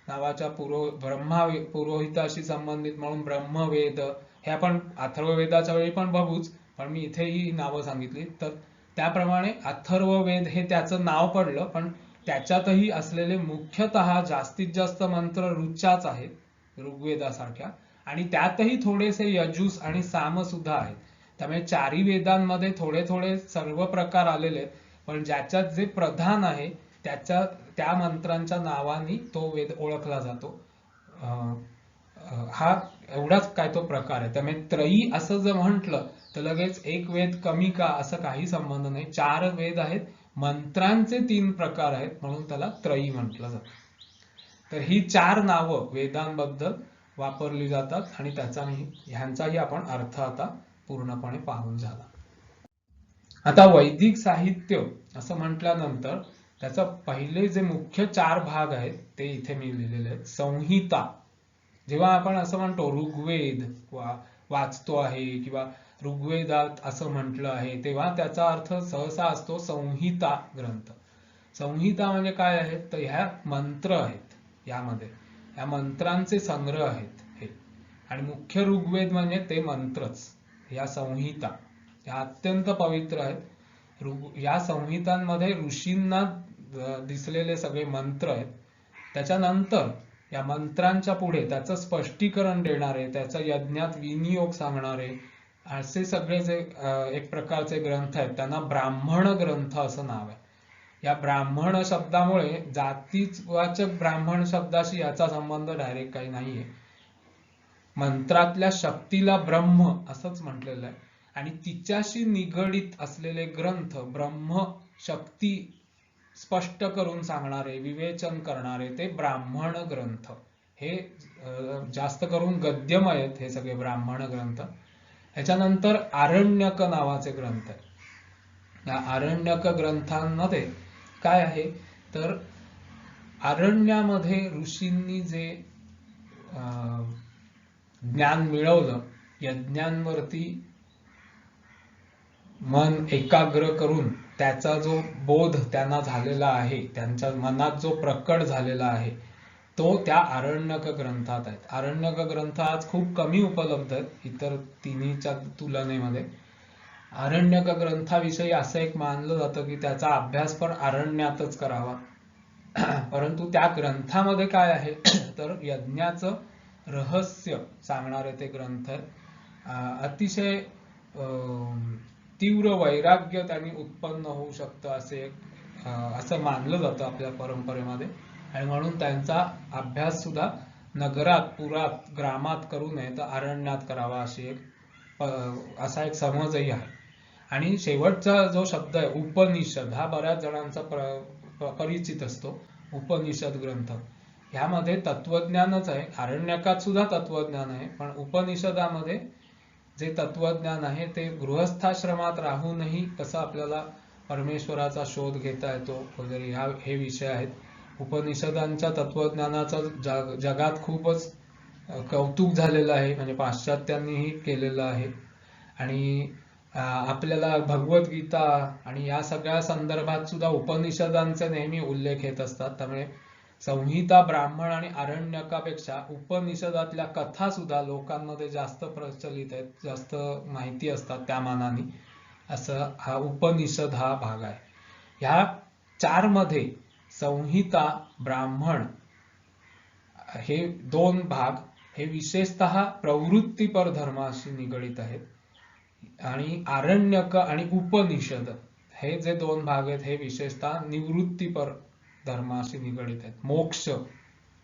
नावाच्या ब्रह्मा पुरोहिताशी संबंधित म्हणून ब्रह्मवेद हे आपण अथर्ववेदाच्या वेळी पण बघूच, पण मी इथे ही नावं सांगितली. तर त्याप्रमाणे अथर्ववेद हे त्याचं नाव पडलं पण त्याच्यातही असलेले मुख्यतः जास्तीत जास्त मंत्र ऋचाच आहेत ऋग्वेदासारख्या. आणि त्यातही थोडेसे यजुस आणि साम सुद्धा आहेत. त्यामुळे 4ही वेदांमध्ये थोडे थोडे सर्व प्रकार आलेले आहेत पण ज्याच्यात जे प्रधान आहे त्या मंत्रांच्या नावाने तो वेद ओळखला जातो. हा एवढाच काय तो प्रकार आहे. त्यामुळे त्रयी असं जर म्हटलं तर लगेच एक वेद कमी का असं काही संबंध नाही. 4 वेद आहेत, मंत्रांचे 3 प्रकार आहेत म्हणून त्याला त्रयी म्हटलं जातं. तर ही 4 नावं वेदांबद्दल वापरली जातात आणि ह्यांचाही आपण अर्थ आता पूर्णपणे पाहून झाला. आता वैदिक साहित्य असं म्हटल्यानंतर त्याचा पहिले जे मुख्य 4 भाग आहेत ते इथे मी लिहिलेले आहेत. संहिता, जेव्हा आपण असं म्हणतो ऋग्वेद वाचतो आहे किंवा ऋग्वेदात असं म्हटलं आहे तेव्हा त्याचा अर्थ सहसा असतो संहिता ग्रंथ. संहिता म्हणजे काय आहे तर ह्या मंत्र आहेत, या मंत्रांचे संग्रह आहेत हे. आणि मुख्य ऋग्वेद म्हणजे ते मंत्रच. या संहिता या अत्यंत पवित्र आहेत. या संहितांमध्ये ऋषींना दिसलेले सगळे मंत्र आहेत. त्याच्यानंतर या मंत्रांच्या पुढे त्याचं स्पष्टीकरण देणारे, त्याचा यज्ञात विनियोग सांगणारे असे सगळे जे एक प्रकारचे ग्रंथ आहेत त्यांना ब्राह्मण ग्रंथ असं नाव आहे. या ब्राह्मण शब्दामुळे जातीवाचक ब्राह्मण शब्दाशी याचा संबंध डायरेक्ट काही नाहीये. मंत्रातल्या शक्तीला ब्रह्म असंच म्हटलेलं आहे आणि तिच्याशी निगडित असलेले ग्रंथ ब्रह्म शक्ती स्पष्ट करून सांगणारे, विवेचन करणारे ते ब्राह्मण ग्रंथ. हे जास्त करून गद्यमय आहेत हे सगळे ब्राह्मण ग्रंथ. ह्याच्यानंतर आरण्यक नावाचे ग्रंथ आहेत. या आरण्यक ग्रंथांमध्ये काय आहे तर आरण्यामध्ये ऋषींनी जे ज्ञान मिळवलं, यज्ञांवरती मन एकाग्र करून त्याचा जो बोध त्यांना झालेला आहे, त्यांच्या मनात जो प्रकट झालेला आहे तो त्या आरण्यक ग्रंथात आहेत. आरण्यक ग्रंथ आज खूप कमी उपलब्ध आहेत इतर तिन्हीच्या तुलनेमध्ये. आरण्यक ग्रंथाविषयी असं एक मानलं जातं की त्याचा अभ्यास पण अरण्यातच करावा. परंतु त्या ग्रंथामध्ये काय आहे तर यज्ञाचं रहस्य सांगणारे ते ग्रंथ आहेत। अतिशय तीव्र वैराग्य त्यांनी उत्पन्न होऊ शकतं असं मानलं जातं आपल्या परंपरेमध्ये, आणि म्हणून त्यांचा अभ्यास सुद्धा नगरात, पुरात, ग्रामात करू नये तर अरण्यात करावा असा एक समजही आहे। आणि शेवटचा जो शब्द आहे उपनिषद, हा बऱ्याच जणांचा परिचित असतो। उपनिषद ग्रंथ ह्यामध्ये तत्वज्ञानच आहे, आरण्यकात सुद्धा तत्वज्ञान आहे, पण उपनिषदामध्ये जे तत्वज्ञान आहे ते गृहस्थाश्रमात राहूनही कसं आपल्याला परमेश्वराचा शोध घेता येतो वगैरे हे विषय आहेत। उपनिषदांच्या तत्वज्ञानाचं जगात खूपच कौतुक झालेलं आहे, म्हणजे पाश्चात्यांनीही केलेलं आहे। आणि आपल्याला भगवद्गीता आणि या सगळ्या संदर्भात सुद्धा उपनिषदांचे नेहमी उल्लेख येत असतात। त्यामुळे संहिता, ब्राह्मण आणि आरण्यकापेक्षा उपनिषदातल्या कथा सुद्धा लोकांमध्ये जास्त प्रचलित आहेत, जास्त माहिती असतात त्या मानाने, असं हा उपनिषद हा भाग आहे। ह्या 4 मध्ये संहिता, ब्राह्मण हे 2 भाग हे विशेषतः प्रवृत्तीपर धर्माशी निगडित आहेत, आणि आरण्यक आणि उपनिषद हे जे 2 भाग आहेत हे विशेषतः निवृत्तीपर धर्माशी निगडित आहेत, मोक्ष,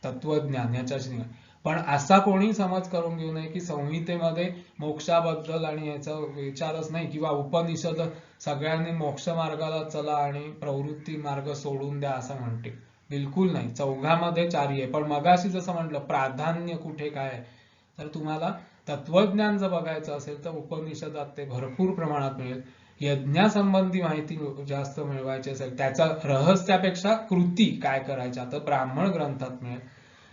तत्वज्ञान याच्याशी निगडित। पण असा कोणी समज करून घेऊ नये की संहितेमध्ये मोक्षाबद्दल आणि याचा विचारच नाही, किंवा उपनिषद सगळ्यांनी मोक्ष मार्गाला चला आणि प्रवृत्ती मार्ग सोडून द्या असं म्हणते, बिलकुल नाही। चौघामध्ये 4 आहे, पण मगाशी जसं म्हटलं प्राधान्य कुठे काय आहे, तर तुम्हाला तत्वज्ञान जर बघायचं असेल तर उपनिषदात ते भरपूर प्रमाणात मिळेल। यज्ञासंबंधी माहिती जास्त मिळवायची असेल, त्याचा रहस्यापेक्षा कृती काय करायच्या तर ब्राह्मण ग्रंथात मिळेल।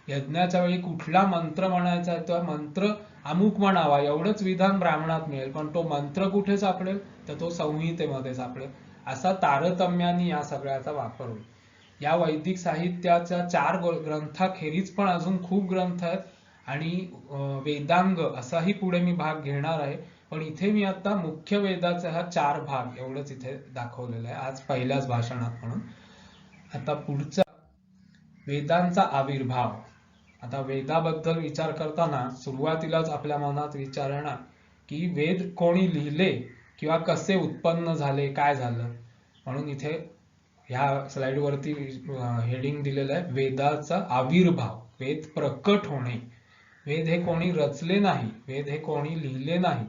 यज्ञाच्या वेळी कुठला मंत्र म्हणायचा आहे, तो मंत्र अमुक म्हणावा एवढंच विधान ब्राह्मणात मिळेल, पण तो मंत्र कुठे सापडेल तर तो संहितेमध्ये सापडेल। असा तारतम्याने या सगळ्याचा वापर होईल। या वैदिक साहित्याच्या 4 ग्रंथाखेरीज पण अजून खूप ग्रंथ आहेत, आणि वेदांग असाही पुढे मी भाग घेणार आहे, पण इथे मी आता मुख्य वेदाचे हा 4 भाग एवढंच इथे दाखवलेलं आहे आज पहिल्याच भाषणात म्हणून। आता पुढचा वेदांचा आविर्भाव। आता वेदाबद्दल विचार करताना सुरुवातीलाच आपल्या मनात विचार येणार की वेद कोणी लिहिले किंवा कसे उत्पन्न झाले, काय झालं, म्हणून इथे ह्या स्लाइड वरती हेडिंग दिलेलं आहे वेदाचा आविर्भाव, वेद प्रकट होणे। वेद हे कोणी रचले नाही, वेद हे कोणी लिहिले नाही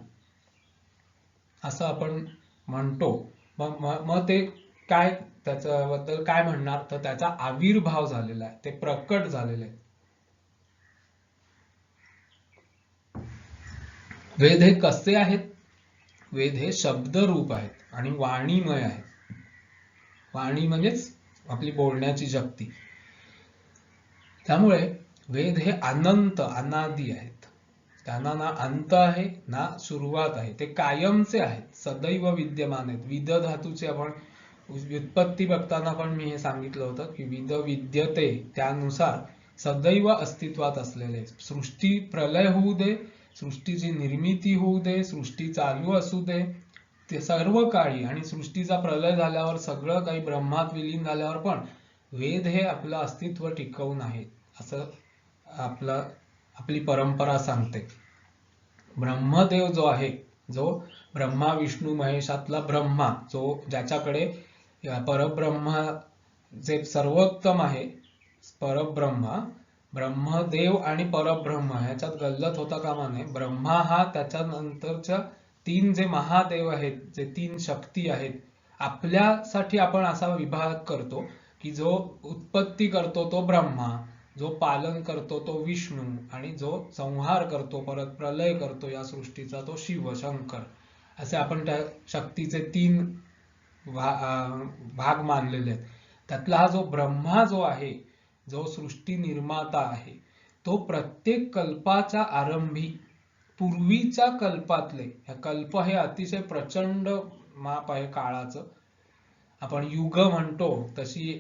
असं आपण म्हणतो, मग ते काय, त्याच्याबद्दल काय म्हणणार तर त्याचा आविर्भाव झालेला आहे, ते प्रकट झालेले आहे। वेद हे कसे आहेत, वेद हे शब्दरूप आहेत आणि वाणीमय आहेत। वाणी म्हणजेच आपली बोलण्याची शक्ती, त्यामुळे वेद हे अनंत, अनादी आहेत, त्यांना ना अंत आहे ना सुरुवात आहे, ते कायमचे आहेत, सदैव विद्यमान आहेत। विद धातूचे आपण व्युत्पत्ती बघताना पण मी हे सांगितलं होतं की विद विद्यते, त्यानुसार सदैव अस्तित्वात असलेले, सृष्टी प्रलय होऊ दे, सृष्टीची निर्मिती होऊ दे, सृष्टी चालू असू दे, ते सर्व काळी, आणि सृष्टीचा प्रलय झाल्यावर सगळं काही ब्रह्मात विलीन झाल्यावर पण वेद हे आपलं अस्तित्व टिकवून आहे असं आपली परंपरा सांगते। ब्रह्मदेव जो आहे, जो ब्रह्मा विष्णू महेशातला ब्रह्मा, जो ज्याच्याकडे परब्रह्म जे सर्वोत्तम आहे, परब्रह्म, ब्रह्मदेव आणि परब्रह्म ह्याच्यात गल्लत होता कामा नये। ब्रह्मा हा त्याच्यानंतरच्या 3 जे महादेव आहेत, जे 3 शक्ती आहेत, आपल्यासाठी आपण असा विभाग करतो की जो उत्पत्ती करतो तो ब्रह्मा, जो पालन करतो तो विष्णू, आणि जो संहार करतो परत प्रलय करतो या सृष्टीचा तो शिव, शंकर, असे आपण त्या शक्तीचे 3 भाग मानलेले आहेत। त्यातला हा जो ब्रह्मा जो आहे, जो सृष्टी निर्माता आहे, तो प्रत्येक कल्पाच्या आरंभी, पूर्वीच्या कल्पातले, कल्प हे अतिशय प्रचंड माप आहे काळाचं, आपण युग म्हणतो तशी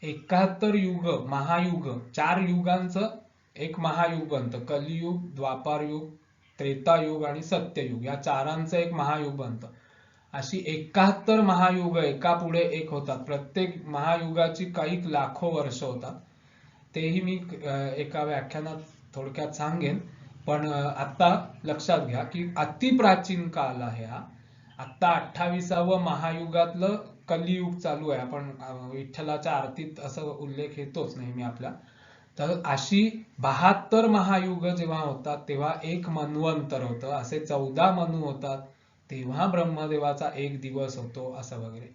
71 युग, महायुग, 4 युगांचं एक महायुग बनतं, कलियुग, द्वापार युग, त्रेतायुग आणि सत्ययुग, या 4ांचं एक महायुग बनतं। अशी 71 महायुग एका पुढे एक होतात. प्रत्येक महायुगाची काही लाखो वर्ष होतात. तेही मी एका व्याख्यानात थोडक्यात सांगेन. पण आता लक्षात घ्या की अतिप्राचीन काल आहे हा. आता 28व्या महायुगातलं कलियुग चालू आहे. आपण विठ्ठलाच्या आरतीत असं उल्लेख येतोच नेहमी आपल्या. तर अशी 72 महायुग जेव्हा होतात तेव्हा एक मन्वंतर होतं. असे 14 मनु होतात तेव्हा ब्रह्मदेवाचा एक दिवस होतो असं वगैरे.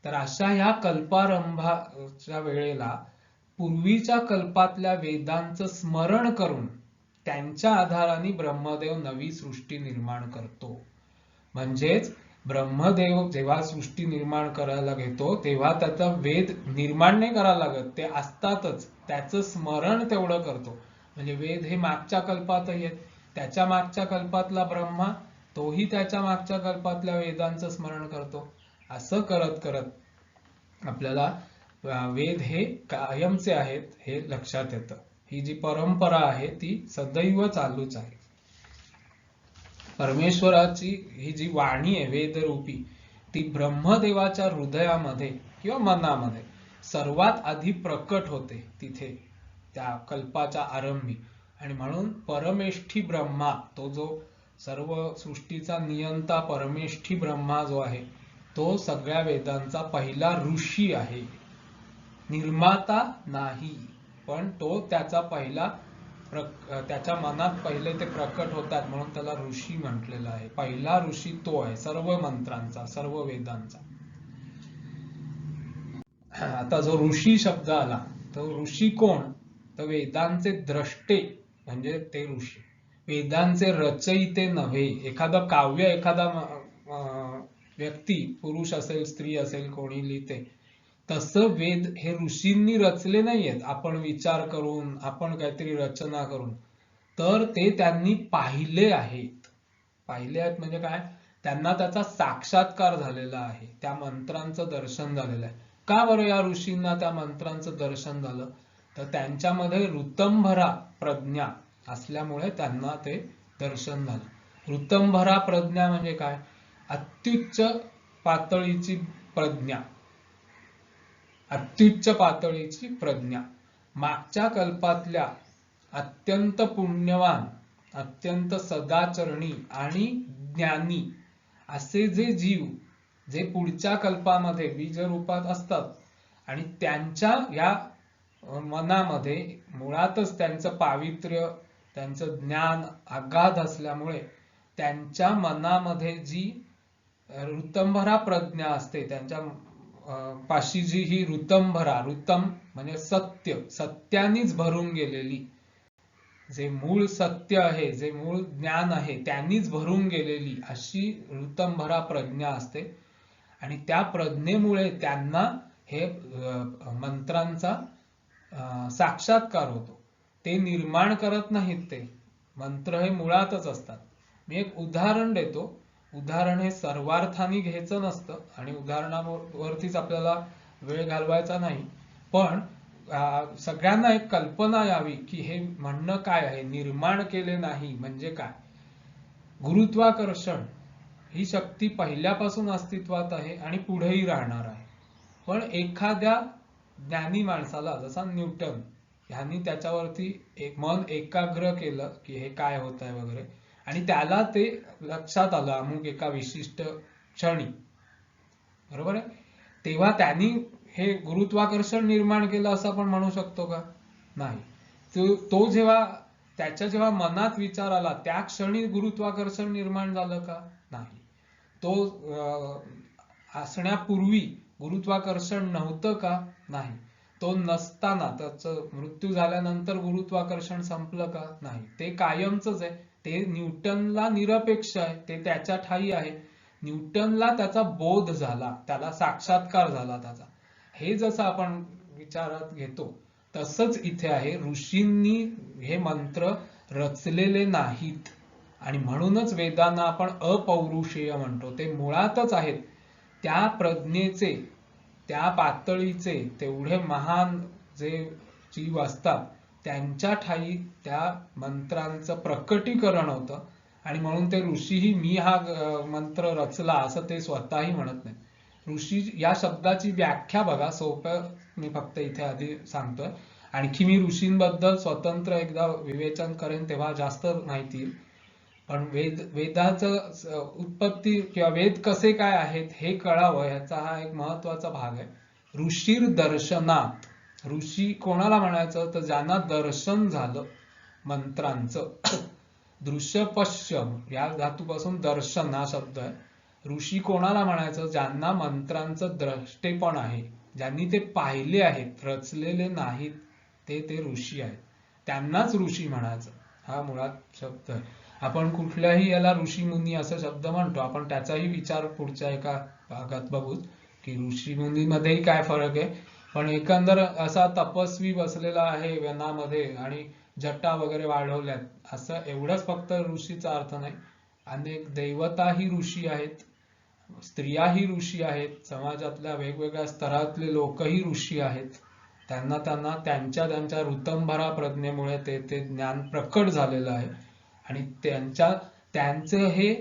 तर अशा ह्या कल्पारंभाच्या वेळेला पूर्वीच्या कल्पातल्या वेदांचं स्मरण करून त्यांच्या आधाराने ब्रह्मदेव नवी सृष्टी निर्माण करतो. म्हणजेच ब्रह्मदेव जेव्हा सृष्टी निर्माण करायला घेतो तेव्हा त्याचा वेद निर्माण नाही करायला लागत, ते असतातच, त्याचं स्मरण तेवढं करतो. म्हणजे वेद हे मागच्या कल्पातही आहेत, त्याच्या मागच्या कल्पातला ब्रह्मा तोही त्याच्या मागच्या कल्पातल्या वेदांचं स्मरण करतो. असं करत करत आपल्याला वेद हे कायमचे आहेत हे लक्षात येतं. ही जी परंपरा आहे ती सदैव चालूच आहे. परमेश्वराची ही जी वाणी आहे वेदरूपी, ती ब्रह्मदेवाच्या हृदयामध्ये किंवा मनामध्ये सर्वात आधी प्रकट होते तिथे त्या कल्पाच्या आरंभी. आणि म्हणून परमेष्ठी ब्रह्मा, तो जो सर्व सृष्टीचा नियंता परमेष्ठी ब्रह्मा जो आहे तो सगळ्या वेदांचा पहिला ऋषी आहे. निर्माता नाही, पण तो त्याचा पहिला त्याच्या मनात पहिले ते प्रकट होतात म्हणून त्याला ऋषी म्हटलेलं आहे. पहिला ऋषी तो आहे सर्व मंत्रांचा, सर्व वेदांचा. आता जो ऋषी शब्द आला तो ऋषी कोण, तर वेदांचे द्रष्टे म्हणजे ते ऋषी. वेदांचे रचयिते नव्हे. एखादं काव्य एखादा व्यक्ती, पुरुष असेल स्त्री असेल कोणी लिहिते, तसं वेद हे ऋषींनी रचले नाहीयेत आपण विचार करून, आपण काहीतरी रचना करून. तर ते त्यांनी पाहिले आहेत. पाहिले आहेत म्हणजे काय, त्यांना त्याचा साक्षात्कार झालेला आहे, त्या मंत्रांचं दर्शन झालेलं आहे. का बरं या ऋषींना त्या मंत्रांचं दर्शन झालं, तर त्यांच्यामध्ये ऋतंभरा प्रज्ञा असल्यामुळे त्यांना ते दर्शन झालं. ऋतंभरा प्रज्ञा म्हणजे काय, अत्युच्च पातळीची प्रज्ञा, अत्युच्च पातळीची प्रज्ञा. मागच्या कल्पातल्या अत्यंत पुण्यवान, अत्यंत सदाचरणी आणि ज्ञानी असे जे जीव जे पुढच्या कल्पामध्ये बीज रूपात असतात आणि त्यांच्या या मनामध्ये मुळातच त्यांचं पावित्र्य, त्यांचं ज्ञान अगाध असल्यामुळे त्यांच्या मनामध्ये जी ऋतंभरा प्रज्ञा असते, त्यांच्या पाशी जी ही ऋतंभरा, ऋतम म्हणजे सत्य, सत्यानीच भरून गेलेली, जे मूळ सत्य आहे, जे मूळ ज्ञान आहे त्यांनीच भरून गेलेली अशी ऋतंभरा प्रज्ञा असते. आणि त्या प्रज्ञेमुळे त्यांना हे मंत्रांचा साक्षात्कार होतो. ते निर्माण करत नाहीत, ते मंत्र हे मुळातच असतात. मी एक उदाहरण देतो. उदाहरण हे सर्वार्थाने घ्यायचं नसतं आणि उदाहरणावरतीच आपल्याला वेळ घालवायचा नाही, पण सगळ्यांना एक कल्पना यावी की हे म्हणणं काय आहे, निर्माण केले नाही म्हणजे काय. गुरुत्वाकर्षण ही शक्ती पहिल्यापासून अस्तित्वात आहे आणि पुढेही राहणार आहे. पण एखाद्या ज्ञानी माणसाला, जसा न्यूटन, ह्यांनी त्याच्यावरती एक मन एकाग्र केलं की हे काय होत आहे वगैरे, आणि त्याला ते लक्षात आलं अमुक एका विशिष्ट क्षणी, बरोबर आहे, तेव्हा त्यांनी हे गुरुत्वाकर्षण निर्माण केलं असं आपण म्हणू शकतो का, नाही. तो जेव्हा त्याच्या जेव्हा मनात विचार आला त्या क्षणी गुरुत्वाकर्षण निर्माण झालं का, नाही. तो असण्यापूर्वी गुरुत्वाकर्षण नव्हतं का, नाही. तो नसताना, त्याचं मृत्यू झाल्यानंतर गुरुत्वाकर्षण संपलं का, नाही. ते कायमचंच आहे. ते न्यूटनला निरपेक्ष आहे, ते त्याच्या ठायी आहे. न्यूटनला त्याचा बोध झाला, त्याला साक्षात्कार झाला त्याचा. हे जसं आपण विचारात घेतो तसंच इथे आहे. ऋषींनी हे मंत्र रचलेले नाहीत आणि म्हणूनच वेदांना आपण अपौरुषेय म्हणतो. ते मुळातच आहेत. त्या प्रज्ञेचे, त्या पातळीचे, तेवढे महान जे जीव असतात त्यांच्या ठायी त्या मंत्रांचं प्रकटीकरण होतं आणि म्हणून ते ऋषीही मी हा मंत्र रचला असं ते स्वतःही म्हणत नाही. ऋषी या शब्दाची व्याख्या बघा, सोपं मी फक्त इथे आधी सांगतोय. आणखी मी ऋषींबद्दल स्वतंत्र एकदा विवेचन करेन तेव्हा जास्त माहिती येईल. पण वेदाचं उत्पत्ती किंवा वेद कसे काय आहेत हे कळावं ह्याचा हा एक महत्वाचा भाग आहे. ऋषीर दर्शनात, ऋषी कोणाला म्हणायचं तर ज्यांना दर्शन झालं मंत्रांचं. दृश्य पश्य या धातूपासून दर्शन हा शब्द आहे. ऋषी कोणाला म्हणायचं ज्यांना मंत्रांचं द्रष्टेपण आहे, ज्यांनी ते पाहिले आहेत, रचलेले नाहीत, ते ऋषी आहेत, त्यांनाच ऋषी म्हणायचं. हा मुळात शब्द आहे. आपण कुठल्याही याला ऋषी मुनी असा शब्द म्हणतो, आपण त्याचाही विचार पुढच्या एका भागात बघू की ऋषी मुनीमध्येही काय फरक आहे. पण एकंदर असा तपस्वी बसलेला आहे वनामध्ये आणि जटा वगैरे वाढवल्यात असं एवढंच फक्त ऋषीचा अर्थ नाही. अनेक देवताही ऋषी आहेत, स्त्रियाही ऋषी आहेत, समाजातल्या वेगवेगळ्या स्तरातले लोकही ऋषी आहेत. त्यांना त्यांच्या ऋतंभरा प्रज्ञेमुळे ते ज्ञान प्रकट झालेलं आहे आणि त्यांचं हे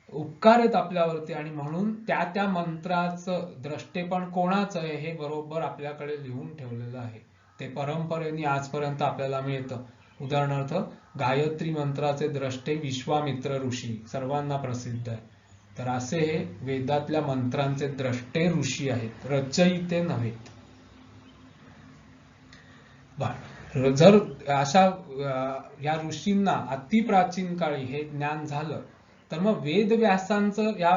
उपकार आहेत आपल्यावरती आणि म्हणून त्या मंत्राचं द्रष्टेपण कोणाचं आहे हे बरोबर आपल्याकडे लिहून ठेवलेलं आहे. ते परंपरेने आजपर्यंत आपल्याला मिळतं. उदाहरणार्थ गायत्री मंत्राचे द्रष्टे विश्वामित्र ऋषी सर्वांना प्रसिद्ध आहे. तर असे हे वेदातल्या मंत्रांचे द्रष्टे ऋषी आहेत, रचयिते नव्हेत. जर अशा या ऋषींना अतिप्राचीन काळी हे ज्ञान झालं तर मग वेदव्यासांचं या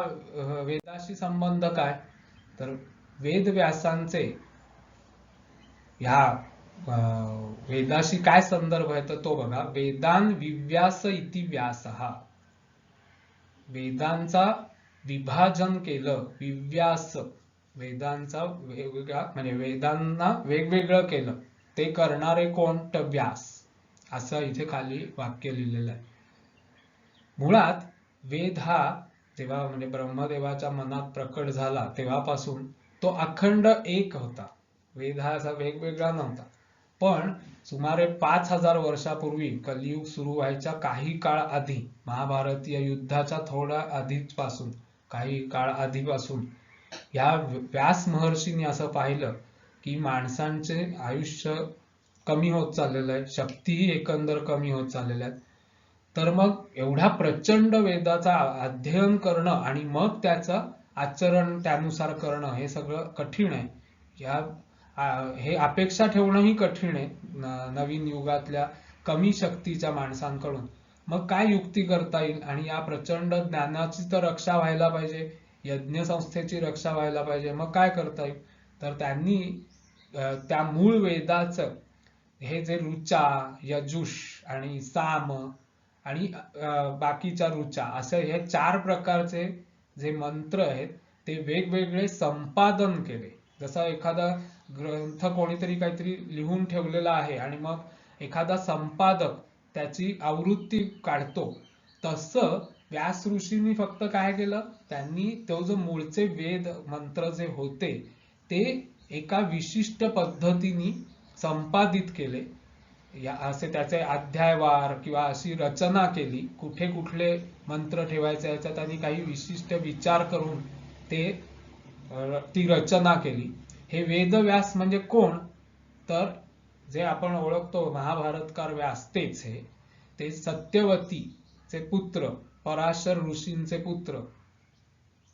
वेदाशी संबंध काय. तर वेदव्यासांचे ह्या वेदाशी काय संदर्भ आहे तर तो बघा. वेदान विव्यास इति व्यासः, वेदांचा विभाजन केलं, विव्यास वेदांचा वेगवेगळा म्हणजे वेदांना वेगवेगळं केलं, ते करणारे कोण तर व्यास, असं इथे खाली वाक्य लिहिलेलं आहे. मुळात वेद हा जेव्हा म्हणजे ब्रह्मदेवाच्या मनात प्रकट झाला तेव्हापासून तो अखंड एक होता. वेद हा असा वेगवेगळा नव्हता. पण सुमारे 5000 वर्षापूर्वी कलियुग सुरू व्हायच्या काही काळ आधी, महाभारतीय युद्धाच्या थोडा आधीपासून, काही काळ आधीपासून या व्यास महर्षींनी असं पाहिलं की माणसांचे आयुष्य कमी होत चाललेलं आहे, शक्तीही एकंदर कमी होत चाललेल्या आहेत. तर मग एवढा प्रचंड वेदाचा अध्ययन करणं आणि मग त्याचं आचरण त्यानुसार करणं हे सगळं कठीण आहे. हे अपेक्षा ठेवणंही कठीण आहे नवीन युगातल्या कमी शक्तीच्या माणसांकडून. मग काय युक्ती करता येईल आणि या प्रचंड ज्ञानाची तर रक्षा व्हायला पाहिजे, यज्ञ संस्थेची रक्षा व्हायला पाहिजे. मग काय करता येईल तर त्यांनी त्या मूळ वेदाचं हे जे ऋचा, यजुष आणि साम आणि बाकीच्या ऋचा असे हे 4 प्रकारचे जे मंत्र आहेत ते वेगवेगळे संपादन केले. जसा एखादा ग्रंथ कोणीतरी काहीतरी लिहून ठेवलेला आहे आणि मग एखादा संपादक त्याची आवृत्ती काढतो, तसं व्यास ऋषींनी फक्त काय केलं, त्यांनी तो जो मूळचे वेद मंत्र जे होते ते एका विशिष्ट पद्धतीने संपादित केले. असे त्याचे अध्यायवार किंवा अशी रचना केली, कुठे कुठले मंत्र ठेवायचे याचा त्यांनी काही विशिष्ट विचार करून ती रचना केली. हे वेदव्यास म्हणजे कोण तर जे आपण ओळखतो महाभारतकार व्यास तेच हे. ते सत्यवतीचे पुत्र, पराशर ऋषींचे पुत्र,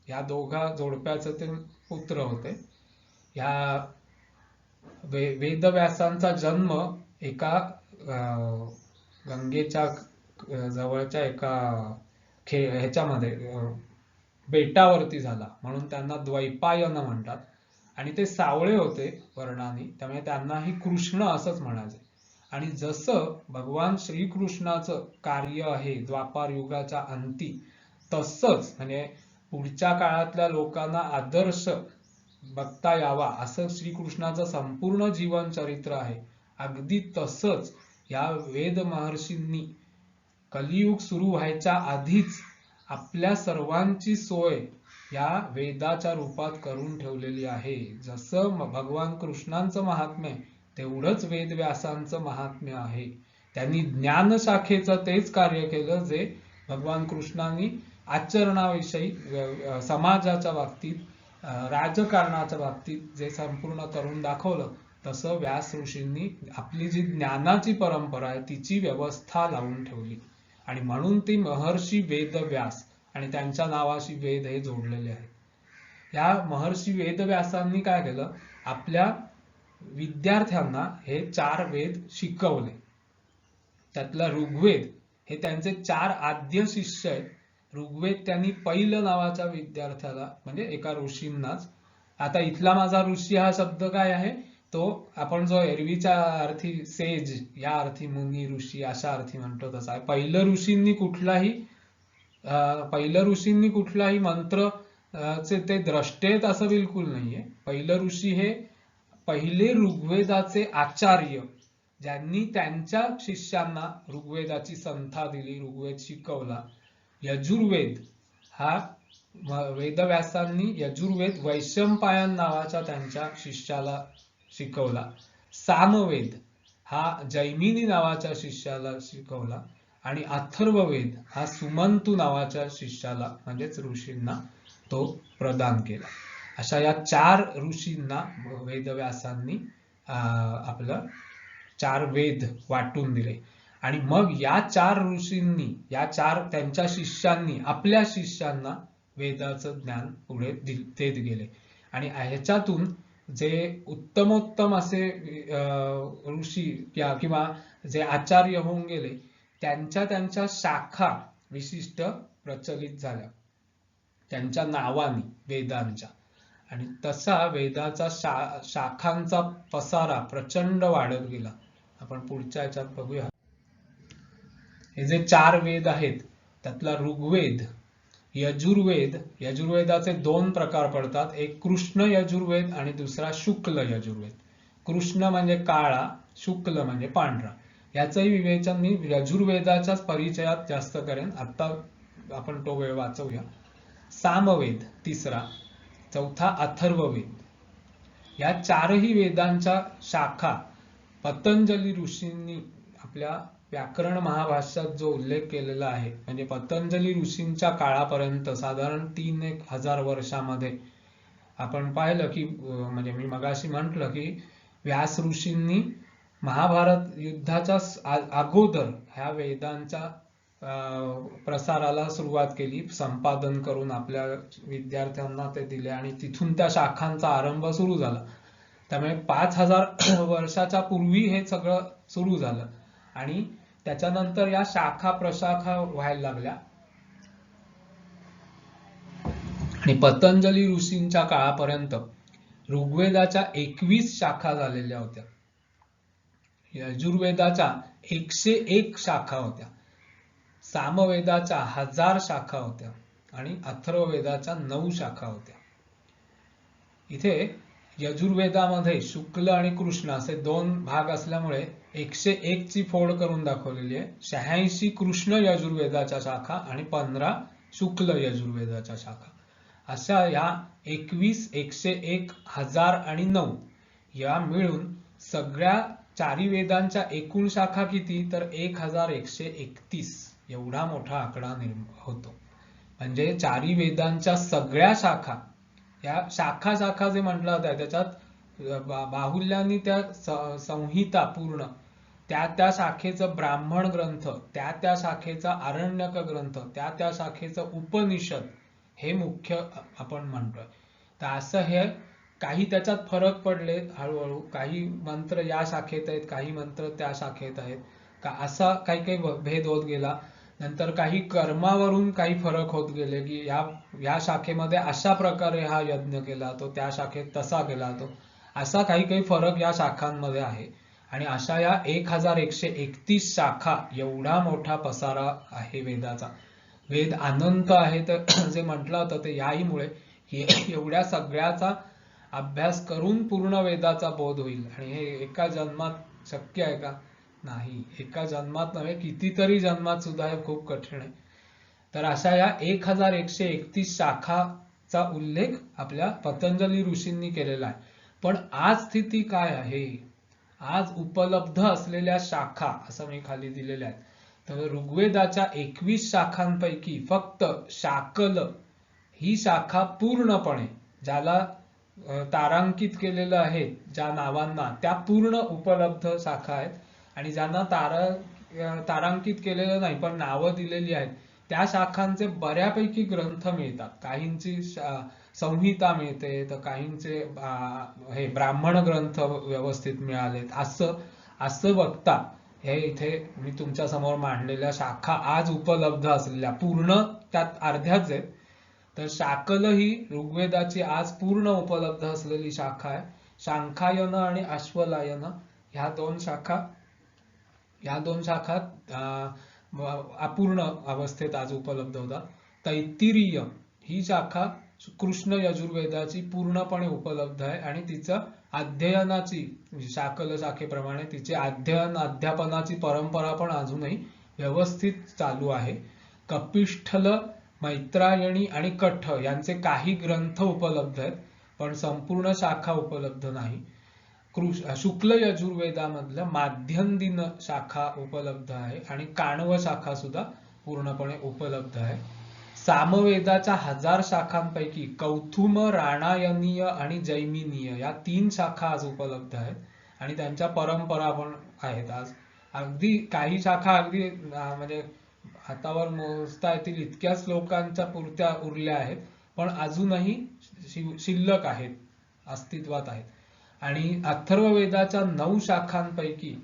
या दोघा जोडप्याचे ते पुत्र होते. या वेदव्यासांचा जन्म एका गंगेच्या जवळच्या एका ह्याच्यामध्ये बेटावरती झाला, म्हणून त्यांना द्वैपायन म्हणतात. आणि ते सावळे होते वर्णाने, त्यामुळे त्यांनाही कृष्ण असंच म्हणायचे. आणि जसं भगवान श्रीकृष्णाचं कार्य आहे द्वापार युगाच्या अंती, तसंच म्हणजे पुढच्या काळातल्या लोकांना आदर्श बघता यावा असं श्रीकृष्णाचं संपूर्ण जीवन चरित्र आहे. अगदी तसंच या वेद महर्षींनी कलियुग सुरू व्हायच्या आधीच आपल्या सर्वांची सोय या वेदाच्या रूपात करून ठेवलेली आहे. जसं भगवान कृष्णांचं महात्म्य तेवढंच वेदव्यासांचं महात्म्य आहे. त्यांनी ज्ञान शाखेचं तेच कार्य केलं जे भगवान कृष्णांनी आचरणाविषयी, समाजाच्या बाबतीत, राजकारणाच्या बाबतीत जे संपूर्ण करून दाखवलं, तसं व्यास ऋषींनी आपली जी ज्ञानाची परंपरा आहे तिची व्यवस्था लावून ठेवली. आणि म्हणून ती महर्षी वेदव्यास आणि त्यांच्या नावाशी वेद हे जोडलेले आहे. या महर्षी वेदव्यासांनी काय केलं, आपल्या विद्यार्थ्यांना हे 4 वेद शिकवले. त्यातला ऋग्वेद हे त्यांचे 4 आद्य शिष्य आहेत. ऋग्वेद त्यांनी पैल नावाच्या विद्यार्थ्याला, म्हणजे एका ऋषींनाच, आता इथला माझा ऋषी हा शब्द काय आहे, तो आपण जो एरवीच्या अर्थी सेज या अर्थी मुनी ऋषी अशा अर्थी म्हणतो तसा आहे. पहिलं ऋषींनी कुठलाही मंत्र ते द्रष्टेत असं बिलकुल नाहीये. पहिलं ऋषी हे पहिले ऋग्वेदाचे आचार्य, ज्यांनी त्यांच्या शिष्यांना ऋग्वेदाची संथा दिली, ऋग्वेद शिकवला. यजुर्वेद हा वेदव्यासांनी यजुर्वेद वैशंपायन नावाच्या त्यांच्या शिष्याला शिकवला. सामवेद हा जैमिनी नावाच्या शिष्याला शिकवला. आणि अथर्ववेद हा सुमंतू नावाच्या शिष्याला, म्हणजेच ऋषींना तो प्रदान केला. अशा या 4 ऋषींना वेदव्यासांनी आपलं 4 वेद वाटून दिले. आणि मग या 4 ऋषींनी, या 4 त्यांच्या शिष्यांनी आपल्या शिष्यांना वेदाचं ज्ञान पुढे देत गेले. आणि ह्याच्यातून जे उत्तमोत्तम असे ऋषी किंवा जे आचार्य होऊन गेले, त्यांच्या शाखा विशिष्ट प्रचलित झाल्या त्यांच्या नावानी वेदांच्या. आणि तसा वेदाचा शाखांचा पसारा प्रचंड वाढत गेला. आपण पुढच्या ह्याच्यात बघूया. हे जे 4 वेद आहेत त्यातला ऋग्वेद, यजुर्वेद, यजुर्वेदाचे 2 प्रकार पडतात. एक कृष्ण यजुर्वेद आणि दुसरा शुक्ल यजुर्वेद. कृष्ण म्हणजे काळा, शुक्ल म्हणजे पांढरा. याचंही विवेचन मी यजुर्वेदाच्याच परिचयात जास्त करेन, आता आपण तो वेळ वाचवूया. सामवेद तिसरा, चौथा अथर्ववेद. या 4ही वेदांच्या शाखा पतंजली ऋषींनी आपल्या व्याकरण महाभाष्यात जो उल्लेख केलेला आहे, म्हणजे पतंजली ऋषींच्या काळापर्यंत साधारण 3,000 वर्षामध्ये आपण पाहिलं की, म्हणजे मी मगाशी म्हटलं की व्यास ऋषींनी महाभारत युद्धाच्या अगोदर ह्या वेदांच्या प्रसाराला सुरुवात केली, संपादन करून आपल्या विद्यार्थ्यांना ते दिले आणि तिथून त्या शाखांचा आरंभ सुरू झाला. त्यामुळे 5,000 वर्षाच्या पूर्वी हे सगळं सुरू झालं आणि त्याच्यानंतर या शाखा प्रशाखा व्हायला लागल्या. आणि पतंजली ऋषींच्या काळापर्यंत ऋग्वेदाच्या 21 शाखा झालेल्या होत्या, यजुर्वेदाच्या 101 शाखा होत्या, सामवेदाच्या 1000 शाखा होत्या आणि अथर्ववेदाच्या 9 शाखा होत्या. इथे यजुर्वेदामध्ये शुक्ल आणि कृष्ण असे 2 भाग असल्यामुळे 101 ची फोड करून दाखवलेली आहे. 86 कृष्ण यजुर्वेदाच्या शाखा आणि 15 शुक्ल यजुर्वेदाच्या शाखा. अशा या 21, 101, 1000 आणि 9 या मिळून सगळ्या 4 वेदांच्या एकूण शाखा किती, तर 1131 एवढा मोठा आकडा होतो. म्हणजे 4 वेदांच्या सगळ्या शाखा, या शाखा जे म्हटलं होतं त्याच्यात बाहुल्यानी त्या संहिता पूर्ण, त्या शाखेचं ब्राह्मण ग्रंथ, त्या शाखेचा आरण्यक ग्रंथ, त्या शाखेचं उपनिषद हे मुख्य आपण म्हणतोय. तर असं हे काही त्याच्यात फरक पडले हळूहळू, काही मंत्र या शाखेत आहेत, काही मंत्र त्या शाखेत आहेत का, असा काही भेद होत गेला. नंतर काही कर्मावरून काही फरक होत गेले की या शाखेमध्ये अशा प्रकारे हा यज्ञ केला, तो त्या शाखेत तसा केला, तो असा काही फरक या शाखांमध्ये आहे. आणि अशा या 1131 शाखा, एवढा मोठा पसारा आहे वेदाचा. वेद अनंत आहे तर जे म्हटलं होतं ते याहीमुळे एवढ्या सगळ्याचा अभ्यास करून पूर्ण वेदाचा बोध होईल. आणि हे एका जन्मात शक्य आहे का? नाही. एका जन्मात नव्हे, कितीतरी जन्मात सुद्धा हे खूप कठीण आहे. तर अशा या 1131 शाखाचा उल्लेख आपल्या पतंजली ऋषींनी केलेला आहे. पण आज स्थिती काय आहे? आज उपलब्ध असलेल्या शाखा, असं मी खाली दिलेल्या आहेत, तर ऋग्वेदाच्या 21 शाखांपैकी फक्त शाकल ही शाखा पूर्णपणे, ज्याला तारांकित केलेलं आहे ज्या नावांना, त्या पूर्ण उपलब्ध शाखा आहेत. आणि ज्यांना तारांकित केलेलं नाही पण नावं दिलेली आहेत त्या शाखांचे बऱ्यापैकी ग्रंथ मिळतात. काहींची संहिता मिळते, तर काहींचे हे ब्राह्मण ग्रंथ व्यवस्थित मिळालेत. असं बघता हे इथे मी तुमच्या समोर मांडलेल्या शाखा आज उपलब्ध असलेल्या, पूर्ण त्यात अर्ध्याच आहेत, तर शाकल ही ऋग्वेदाची आज पूर्ण उपलब्ध असलेली शाखा आहे. शांखायन आणि अश्वलायन ह्या दोन शाखा अपूर्ण अवस्थेत आज उपलब्ध होतात. तैत्तिरीय ही शाखा कृष्ण यजुर्वेदाची पूर्णपणे उपलब्ध आहे आणि तिचं अध्ययनाची, शाकल शाखेप्रमाणे तिचे अध्यापनाची परंपरा पण अजूनही व्यवस्थित चालू आहे. कपिष्ठल, मैत्रायणी आणि कठ यांचे काही ग्रंथ उपलब्ध आहेत पण संपूर्ण शाखा उपलब्ध नाही. शुक्ल यजुर्वेदामधलं माध्यंदिन शाखा उपलब्ध आहे आणि काणव शाखा सुद्धा पूर्णपणे उपलब्ध आहे. सामवेदाच्या 1000 शाखांपैकी कौथुम, राणायनीय आणि जैमिनीय या 3 शाखा आज उपलब्ध आहेत आणि त्यांच्या परंपरा पण आहेत. आज अगदी काही शाखा अगदी म्हणजे हातावर मोजता येतील इतक्या श्लोकांच्या पुरत्या उरल्या आहेत पण अजूनही शिल्लक आहेत, अस्तित्वात आहेत. आणि अथर्ववेदाच्या 9 शाखांपैकी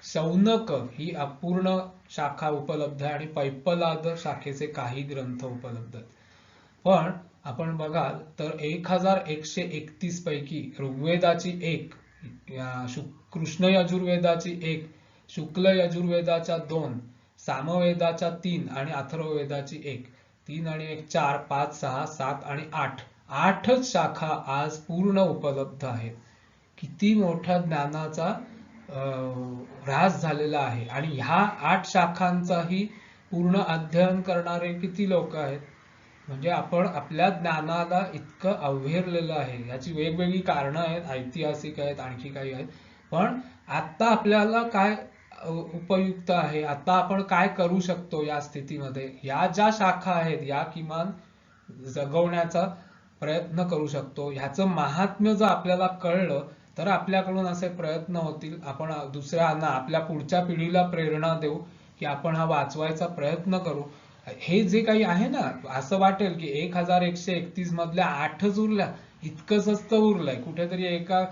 शौनक ही अपूर्ण शाखा उपलब्ध आहे आणि पैप्पलाद शाखेचे काही ग्रंथ उपलब्ध आहेत. पण आपण बघाल तर 1131 पैकी ऋग्वेदाची 1, कृष्ण यजुर्वेदाची 1, शुक्ल यजुर्वेदाच्या 2, सामवेदाच्या 3 आणि अथर्ववेदाची 1, 3 आणि 1 4, 5, 6, 7 आणि 8च शाखा आज पूर्ण उपलब्ध आहेत. किती मोठ्या ज्ञानाचा ऱ्हास झालेला आहे. आणि ह्या 8 शाखांचाही पूर्ण अध्ययन करणारे किती लोक आहेत. म्हणजे आपण आपल्या ज्ञानाला इतकं अवहेरलेलं आहे. याची वेगवेगळी कारणं आहेत, ऐतिहासिक आहेत, आणखी काही आहेत. पण आता आपल्याला काय उपयुक्त आहे, आता आपण काय करू शकतो या स्थितीमध्ये, या ज्या शाखा आहेत या किमान जगवण्याचा प्रयत्न करू शकतो. ह्याचं महात्म्य जर आपल्याला कळलं तर आपल्याकडून असे प्रयत्न होतील, आपण दुसऱ्यांना, आपल्या पुढच्या पिढीला प्रेरणा देऊ की आपण हा वाचवायचा प्रयत्न करू. हे जे काही आहे ना, असं वाटेल की 1131 मधल्या 8च उरल्या, इतकं स्वस्त उरलंय, कुठेतरी एका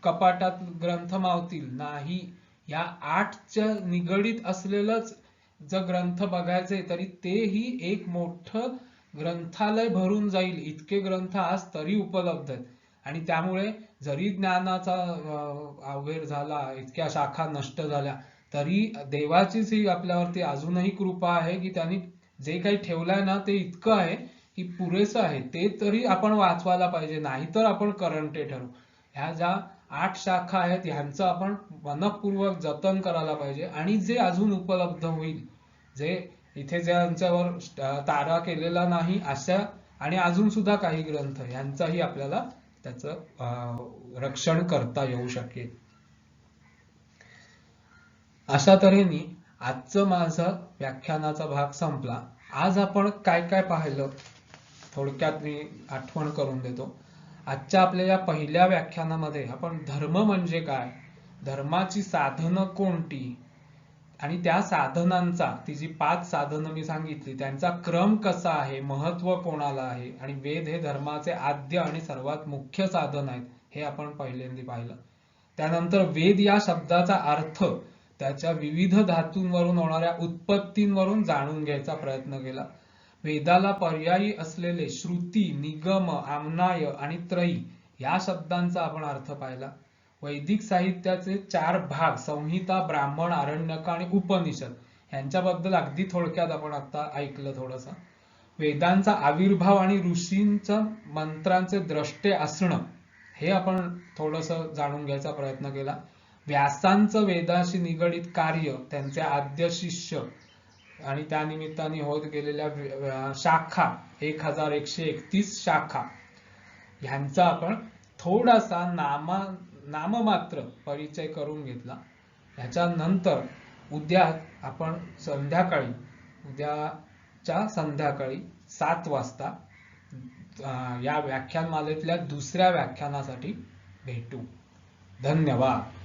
कपाटात ग्रंथ मावतील. नाही, या 8च्या निगडीत असलेलंच जर ग्रंथ बघायचे तरी तेही एक मोठं ग्रंथालय भरून जाईल, इतके ग्रंथ आज तरी उपलब्ध आहेत. आणि त्यामुळे जरी ज्ञानाचा अवहेर झाला, इतक्या शाखा नष्ट झाल्या, तरी देवाचीच ही आपल्यावरती अजूनही कृपा आहे की त्यांनी जे काही ठेवलंय ना ते इतकं आहे की पुरेसं आहे. ते तरी आपण वाचवायला पाहिजे, नाहीतर आपण करंटे ठरू. ह्या ज्या 8 शाखा आहेत ह्यांचं आपण मनपूर्वक जतन करायला पाहिजे. आणि जे अजून उपलब्ध होईल, जे इथे ज्यांच्यावर तारा केलेला नाही अशा आणि अजून सुद्धा काही ग्रंथ, यांचाही आपल्याला त्याचं रक्षण करता येऊ शकेल. अशा तऱ्हेने आजचं माझा व्याख्यानाचा भाग संपला. आज आपण काय काय पाहिलं थोडक्यात मी आठवण करून देतो. आजच्या आपल्या या पहिल्या व्याख्यानामध्ये आपण धर्म म्हणजे काय, धर्माची साधनं कोणती आणि त्या साधनांचा, ती जी 5 साधनं मी सांगितली त्यांचा क्रम कसा आहे, महत्व कोणाला आहे, आणि वेद हे धर्माचे आद्य आणि सर्वात मुख्य साधन आहेत हे आपण पहिल्यांदा पाहिलं. त्यानंतर वेद या शब्दाचा अर्थ त्याच्या विविध धातूंवरून होणाऱ्या उत्पत्तींवरून जाणून घ्यायचा प्रयत्न केला. वेदाला पर्यायी असलेले श्रुती, निगम, आम्नाय आणि त्रयी या शब्दांचा आपण अर्थ पाहिला. वैदिक साहित्याचे 4 भाग, संहिता, ब्राह्मण, आरण्यक आणि उपनिषद, यांच्याबद्दल अगदी थोडक्यात आपण आता ऐकलं थोडंसं. वेदांचा आविर्भाव आणि ऋषींच्या मंत्रांचे द्रष्टे असणं हे आपण थोडंसं जाणून घ्यायचा प्रयत्न केला. व्यासांचं वेदाशी निगडित कार्य, त्यांचे आद्य शिष्य आणि त्या निमित्ताने होत गेलेल्या शाखा, 1131 शाखा, ह्यांचा आपण थोडासा नाममात्र परिचय करून घेतला. ह्याच्यानंतर उद्या आपण संध्याकाळी, उद्याच्या संध्याकाळी 7 वाजता या व्याख्यानमालेतल्या दुसऱ्या व्याख्यानासाठी भेटू. धन्यवाद.